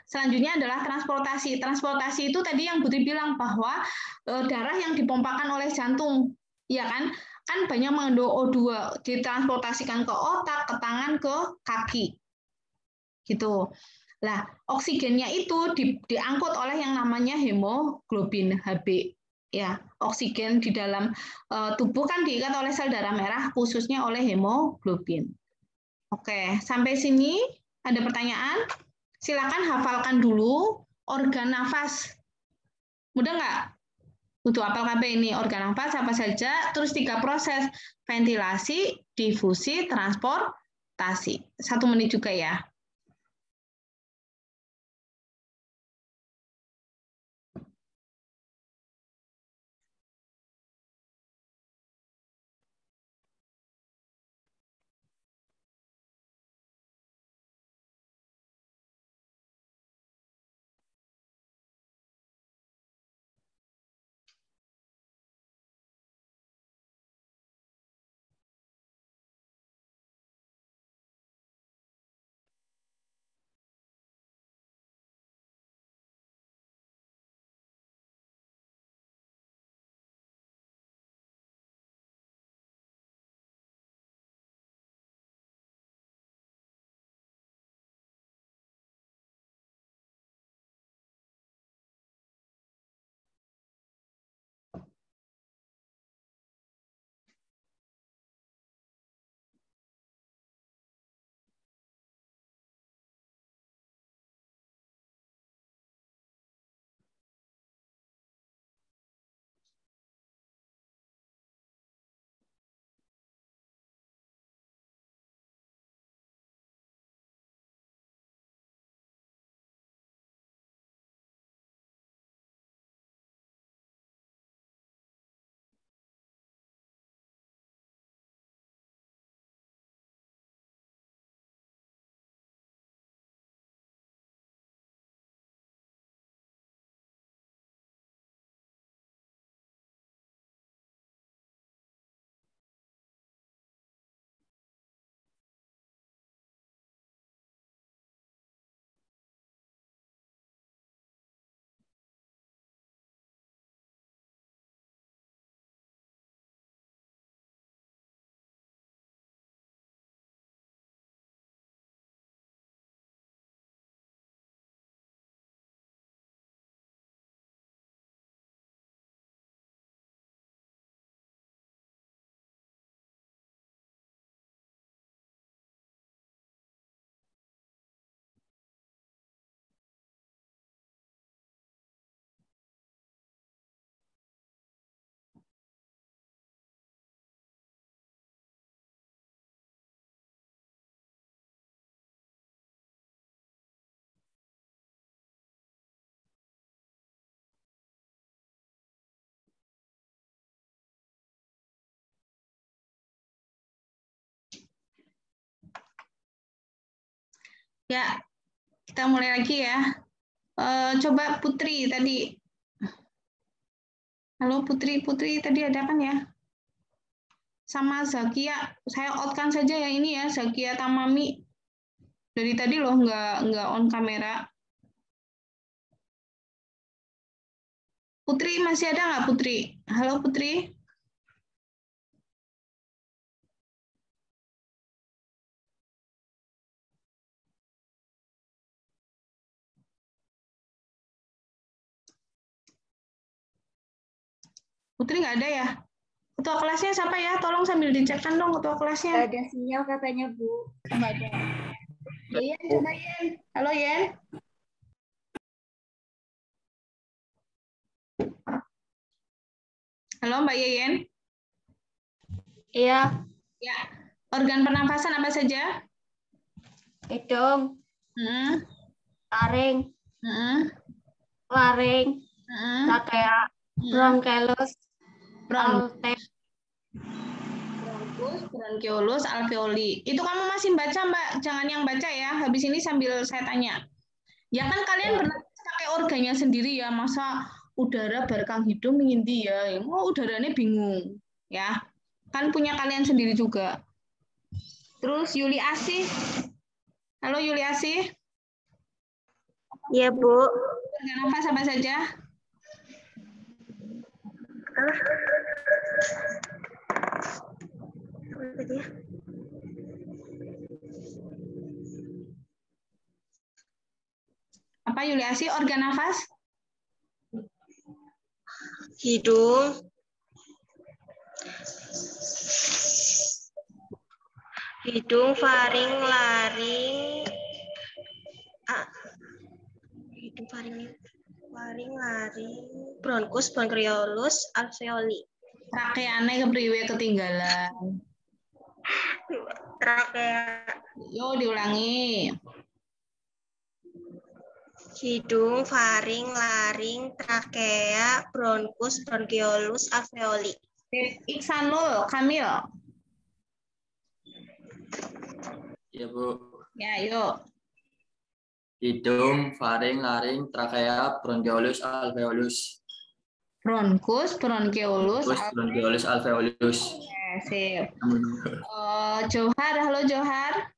Selanjutnya adalah transportasi. Transportasi itu tadi yang Putri bilang bahwa darah yang dipompakan oleh jantung, ya kan? Kan banyak mengandung O2, ditransportasikan ke otak, ke tangan, ke kaki. Gitu. Nah, oksigennya itu diangkut oleh yang namanya hemoglobin Hb. Ya, oksigen di dalam tubuh kan diikat oleh sel darah merah, khususnya oleh hemoglobin. Oke, sampai sini ada pertanyaan? Silakan hafalkan dulu organ nafas. Mudah nggak? Untuk hafal KB ini organ nafas apa saja? Terus 3 proses: ventilasi, difusi, transportasi. 1 menit juga ya. Ya, kita mulai lagi ya. Coba Putri tadi. Halo Putri tadi ada kan ya? Sama Zakia, saya outkan saja ya ini ya, Zakia Tamami. Dari tadi loh nggak on kamera. Putri masih ada nggak Putri? Halo Putri. Putri nggak ada ya? Ketua kelasnya siapa ya? Tolong sambil dicekkan dong ketua kelasnya. Nggak ada sinyal katanya, Bu. Nggak ada. Yen, coba Yen. Halo Yen. Halo Mbak Yeyen. Iya. Ya. Organ pernafasan apa saja? Hidung. Taring. Laring. Trachea. Bronchus. Bronchus, bronchiolus, alveoli. Itu kamu masih baca, Mbak? Jangan yang baca ya. Habis ini sambil saya tanya. Ya kan kalian pernah pakai organnya sendiri ya. Masa udara barkang hidung mengindi ya. Oh, udaranya bingung. Ya. Kan punya kalian sendiri juga. Terus Yuli Asih. Halo Yuli Asih. Iya, Bu. Organ nafas apa saja? Apa Yuli Asih organ nafas? Hidung, faring, laring, laring, bronkus, bronchiolus, alveoli. Trakeane kepriwe ketinggalan. Trakea. Yo diulangi. Hidung, faring, laring, trakea, bronkus, bronchiolus, alveoli. Iksanul, Kamil. Ya, Bu. Ya, yuk. Hidung, faring, laring, trakea, bronchiolus, alveolus. Bronkus, bronchiolus, bronchiolus, alveolus. Oke, sip. Johar, halo Johar.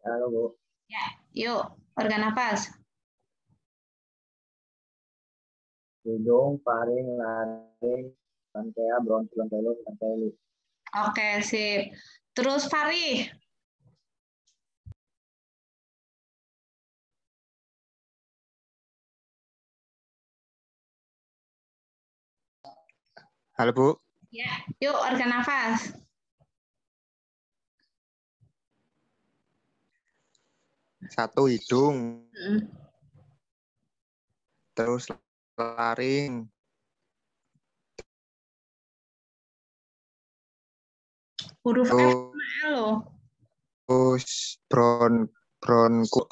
Halo, Bu. Ya, yuk. Organ nafas. Hidung, faring, laring, trachea, bronkus, bronchiolus, alveoli. Oke, sip. Terus Farih. Halo, Bu. Ya, yuk organ nafas. Satu hidung. Terus laring. Huruf F sama L loh. Terus bronku.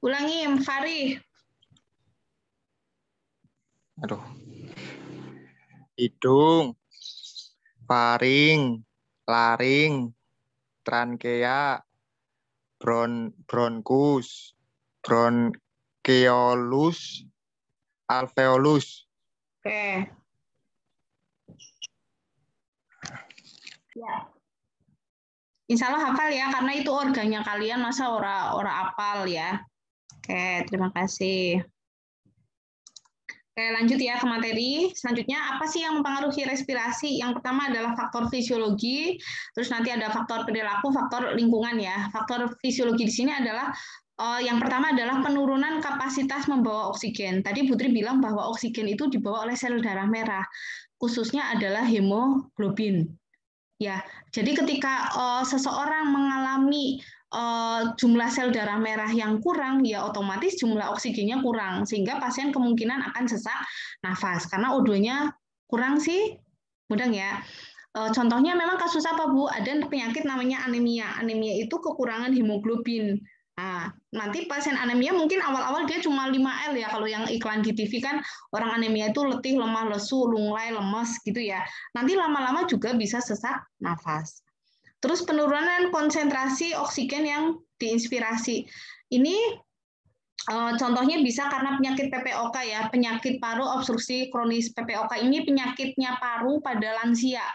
Ulangi, Farih. Aduh. Hidung, faring, laring, trachea, bronkus, bronchiolus, alveolus. Oke. Ya. Insya Allah hafal ya, karena itu organnya kalian, masa ora apal ya. Oke, terima kasih. Oke, lanjut ya ke materi. Selanjutnya, apa sih yang mempengaruhi respirasi? Yang pertama adalah faktor fisiologi, terus nanti ada faktor perilaku, faktor lingkungan ya. Faktor fisiologi di sini adalah yang pertama adalah penurunan kapasitas membawa oksigen. Tadi Putri bilang bahwa oksigen itu dibawa oleh sel darah merah, khususnya adalah hemoglobin. Ya, jadi ketika seseorang mengalami jumlah sel darah merah yang kurang, ya otomatis jumlah oksigennya kurang, sehingga pasien kemungkinan akan sesak nafas karena O2-nya kurang sih, mudeng ya. Contohnya memang kasus apa Bu? Ada penyakit namanya anemia. Anemia itu kekurangan hemoglobin. Nah, nanti pasien anemia mungkin awal-awal dia cuma 5L ya, kalau yang iklan di TV kan orang anemia itu letih, lemah, lesu, lunglai, lemes gitu ya. Nanti lama-lama juga bisa sesak nafas. Terus penurunan konsentrasi oksigen yang diinspirasi. Ini contohnya bisa karena penyakit PPOK ya, penyakit paru obstruksi kronis. PPOK ini penyakitnya paru pada lansia.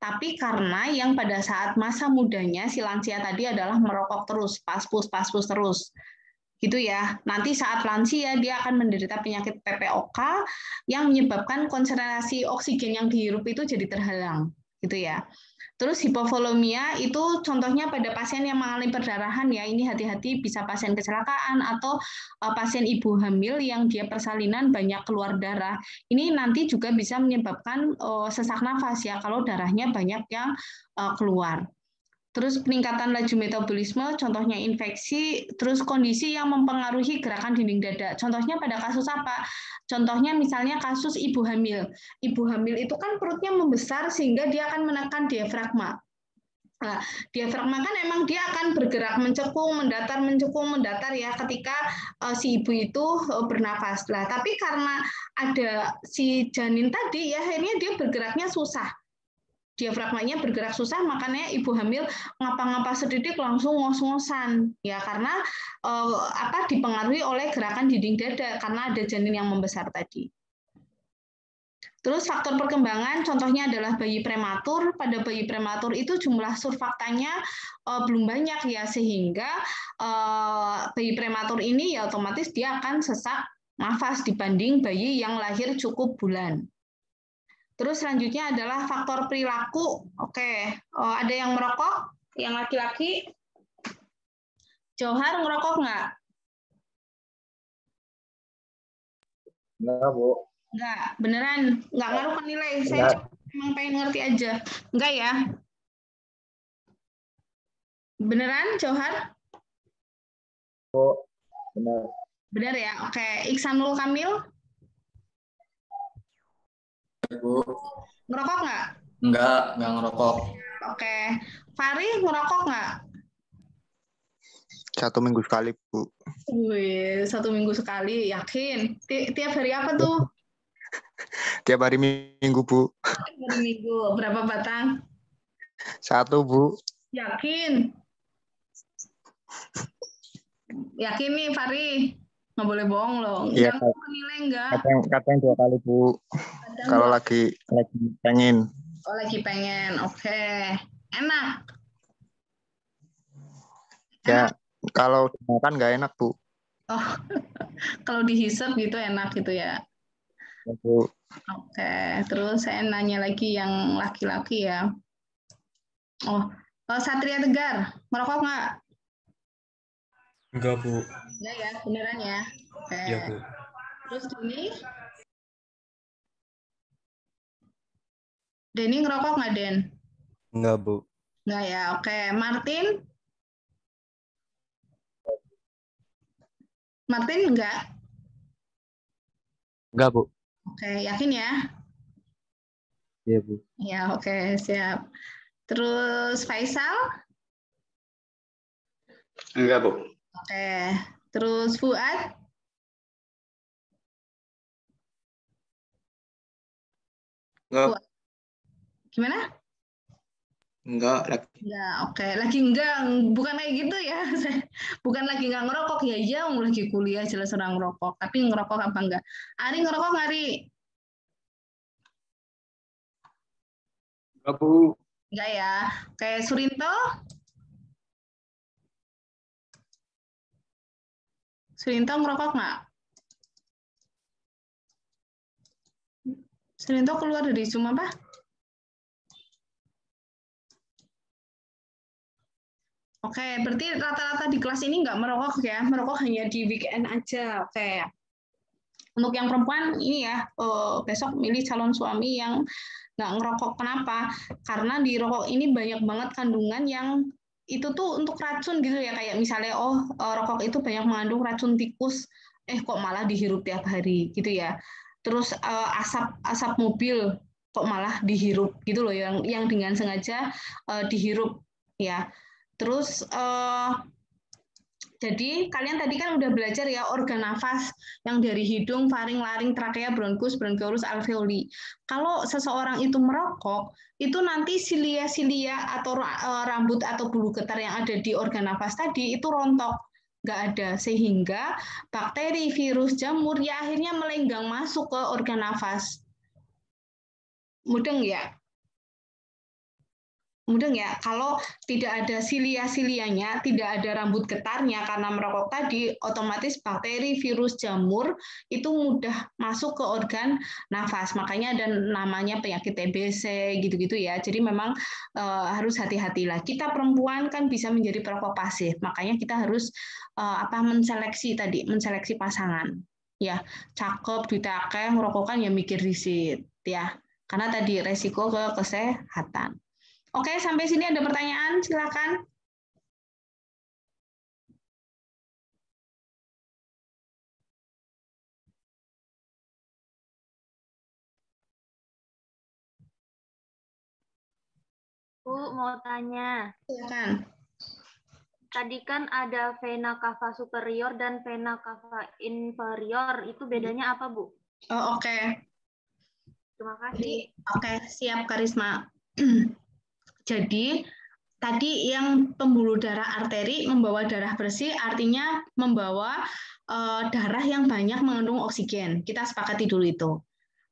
Tapi karena yang pada saat masa mudanya si lansia tadi adalah merokok terus, paspus terus. Gitu ya. Nanti saat lansia dia akan menderita penyakit PPOK yang menyebabkan konsentrasi oksigen yang dihirup itu jadi terhalang. Gitu ya. Terus hipovolemia itu contohnya pada pasien yang mengalami perdarahan ya, ini hati-hati bisa pasien kecelakaan atau pasien ibu hamil yang dia persalinan banyak keluar darah. Ini nanti juga bisa menyebabkan sesak nafas ya kalau darahnya banyak yang keluar. Terus peningkatan laju metabolisme, contohnya infeksi, terus kondisi yang mempengaruhi gerakan dinding dada. Contohnya pada kasus apa? Contohnya misalnya kasus ibu hamil. Ibu hamil itu kan perutnya membesar sehingga dia akan menekan diafragma. Nah, diafragma kan emang dia akan bergerak mencekung, mendatar ya ketika si ibu itu bernafas. Lah, tapi karena ada si janin tadi ya akhirnya dia bergeraknya susah. Diafragmanya bergerak susah, makanya ibu hamil ngapa-ngapa sedikit langsung ngos-ngosan ya karena dipengaruhi oleh gerakan dinding dada karena ada janin yang membesar tadi. Terus faktor perkembangan contohnya adalah bayi prematur. Pada bayi prematur itu jumlah surfaktanya belum banyak ya sehingga bayi prematur ini ya otomatis dia akan sesak nafas dibanding bayi yang lahir cukup bulan. Terus selanjutnya adalah faktor perilaku. Oke, ada yang merokok? Yang laki-laki? Johar ngerokok nggak? Enggak, Bu. Nggak, beneran. Nggak ngaruh ke nilai. Saya emang pengen ngerti aja. Nggak ya? Beneran, Johar? Bu, benar. Bener ya? Oke, Iksanul Kamil? Bu. Ngerokok nggak? Enggak ngerokok. Oke. Fari ngerokok nggak? 1 minggu sekali, Bu. Wih, 1 minggu sekali, yakin? Tiap hari apa tuh? Tiap hari Minggu, Bu. Tiap hari Minggu. Berapa batang? 1, Bu. Yakin? Yakin nih, Fari? Nggak boleh bohong loh. Iya, Enggak nilai enggak? kadang 2 kali, Bu. Kalau lagi pengen. Oh, lagi pengen. Oke. Enak. Ya, kalau makan nggak enak, Bu. Oh, kalau dihisap gitu enak gitu ya. Ya, Bu. Oke, terus saya nanya lagi yang laki-laki ya. Oh, Satria Tegar, merokok nggak? Enggak, Bu. Enggak ya, beneran ya? Oke. Iya, Bu. Terus Denny ngerokok nggak, Den? Enggak, Bu. Enggak ya, oke. Martin? Martin enggak? Enggak, Bu. Oke, yakin ya? Iya, Bu. Ya, oke, siap. Terus Faisal? Enggak, Bu. Oke. Terus Fuad? Enggak. Gimana? Enggak lagi. Enggak, oke. Lagi enggak, bukan kayak gitu ya. Bukan lagi enggak ngerokok ya, iya lagi kuliah jelas orang ngerokok. Tapi ngerokok apa enggak? Ari ngerokok nggak, Ari? Enggak, Bu. Enggak ya. Kayak Surinto? Surinto ngerokok nggak? Surinto keluar dari Zoom apa? Oke, berarti rata-rata di kelas ini nggak merokok ya, merokok hanya di weekend aja. Oke. Untuk yang perempuan ini ya, besok milih calon suami yang nggak ngerokok. Kenapa? Karena di rokok ini banyak banget kandungan yang itu tuh untuk racun gitu ya, kayak misalnya rokok itu banyak mengandung racun tikus, kok malah dihirup tiap hari gitu ya. Terus asap mobil kok malah dihirup gitu loh, yang dengan sengaja dihirup ya. Terus Jadi kalian tadi kan udah belajar ya organ nafas yang dari hidung, faring, laring, trakea, bronkus, bronkiolus, alveoli. Kalau seseorang itu merokok, itu nanti silia-silia atau rambut atau bulu getar yang ada di organ nafas tadi itu rontok, nggak ada, sehingga bakteri, virus, jamur ya akhirnya melenggang masuk ke organ nafas. Mudeng ya? Mudeng ya, kalau tidak ada silia-silianya, tidak ada rambut getarnya karena merokok tadi, otomatis bakteri, virus, jamur itu mudah masuk ke organ nafas. Makanya ada namanya penyakit TBC gitu-gitu ya. Jadi memang harus hati-hatilah. Kita perempuan kan bisa menjadi perokok pasif. Makanya kita harus menseleksi pasangan. Ya, cakep, ditakeh, merokok kan ya mikir disit ya. Karena tadi resiko ke kesehatan. Oke, sampai sini ada pertanyaan, silakan. Bu, mau tanya. Silakan. Tadi kan ada vena cava superior dan vena cava inferior. Itu bedanya apa, Bu? Oh, oke. Terima kasih. Oke, siap Karisma. Jadi tadi yang pembuluh darah arteri membawa darah bersih artinya membawa darah yang banyak mengandung oksigen. Kita sepakati dulu itu.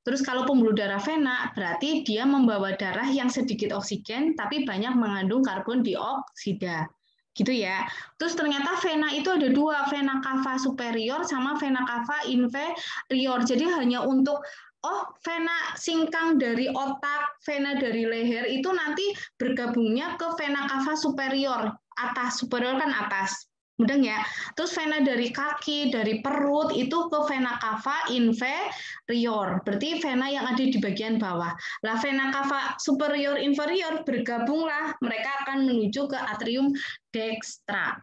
Terus kalau pembuluh darah vena berarti dia membawa darah yang sedikit oksigen tapi banyak mengandung karbon dioksida. Gitu ya. Terus ternyata vena itu ada dua, vena cava superior sama vena cava inferior. Jadi hanya untuk vena singkang dari otak, vena dari leher itu nanti bergabungnya ke vena cava superior, atas, superior kan atas. Mudeng ya. Terus vena dari kaki, dari perut itu ke vena cava inferior. Berarti vena yang ada di bagian bawah. Lah vena cava superior inferior bergabunglah, mereka akan menuju ke atrium dextra.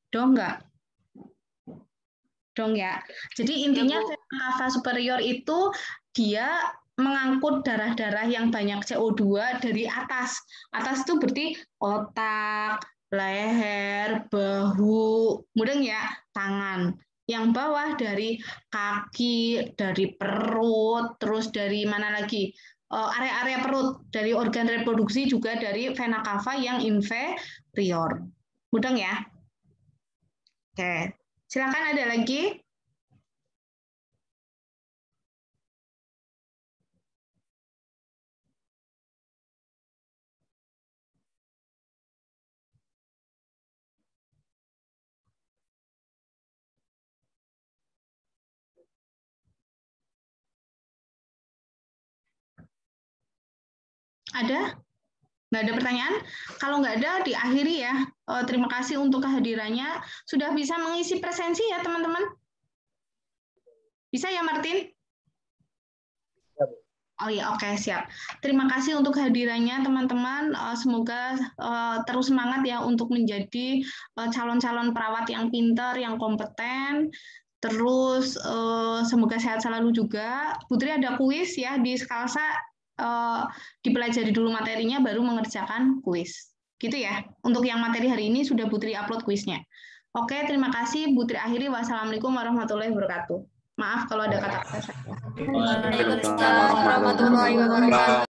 Dong enggak? Dong ya. Jadi intinya vena cava superior itu dia mengangkut darah-darah yang banyak CO2 dari atas. Atas itu berarti otak, leher, bahu, mudeng ya, tangan. Yang bawah dari kaki, dari perut, terus dari mana lagi? Area-area perut, dari organ reproduksi juga dari vena cava yang inferior. Mudeng ya? Oke. Silakan ada lagi. Ada? Nggak ada pertanyaan? Kalau nggak ada, diakhiri ya. Terima kasih untuk kehadirannya. Sudah bisa mengisi presensi ya, teman-teman? Bisa ya, Martin? Oh ya, oke, siap. Terima kasih untuk kehadirannya, teman-teman. Semoga terus semangat ya untuk menjadi calon-calon perawat yang pintar, yang kompeten. Terus semoga sehat selalu juga. Putri ada kuis ya di Skalsa. Dipelajari dulu materinya baru mengerjakan kuis. Gitu ya. Untuk yang materi hari ini sudah Putri upload kuisnya. Oke, terima kasih. Putri akhiri. Wassalamualaikum warahmatullahi wabarakatuh. Maaf kalau ada kata-kata. Waalaikumsalam warahmatullahi wabarakatuh.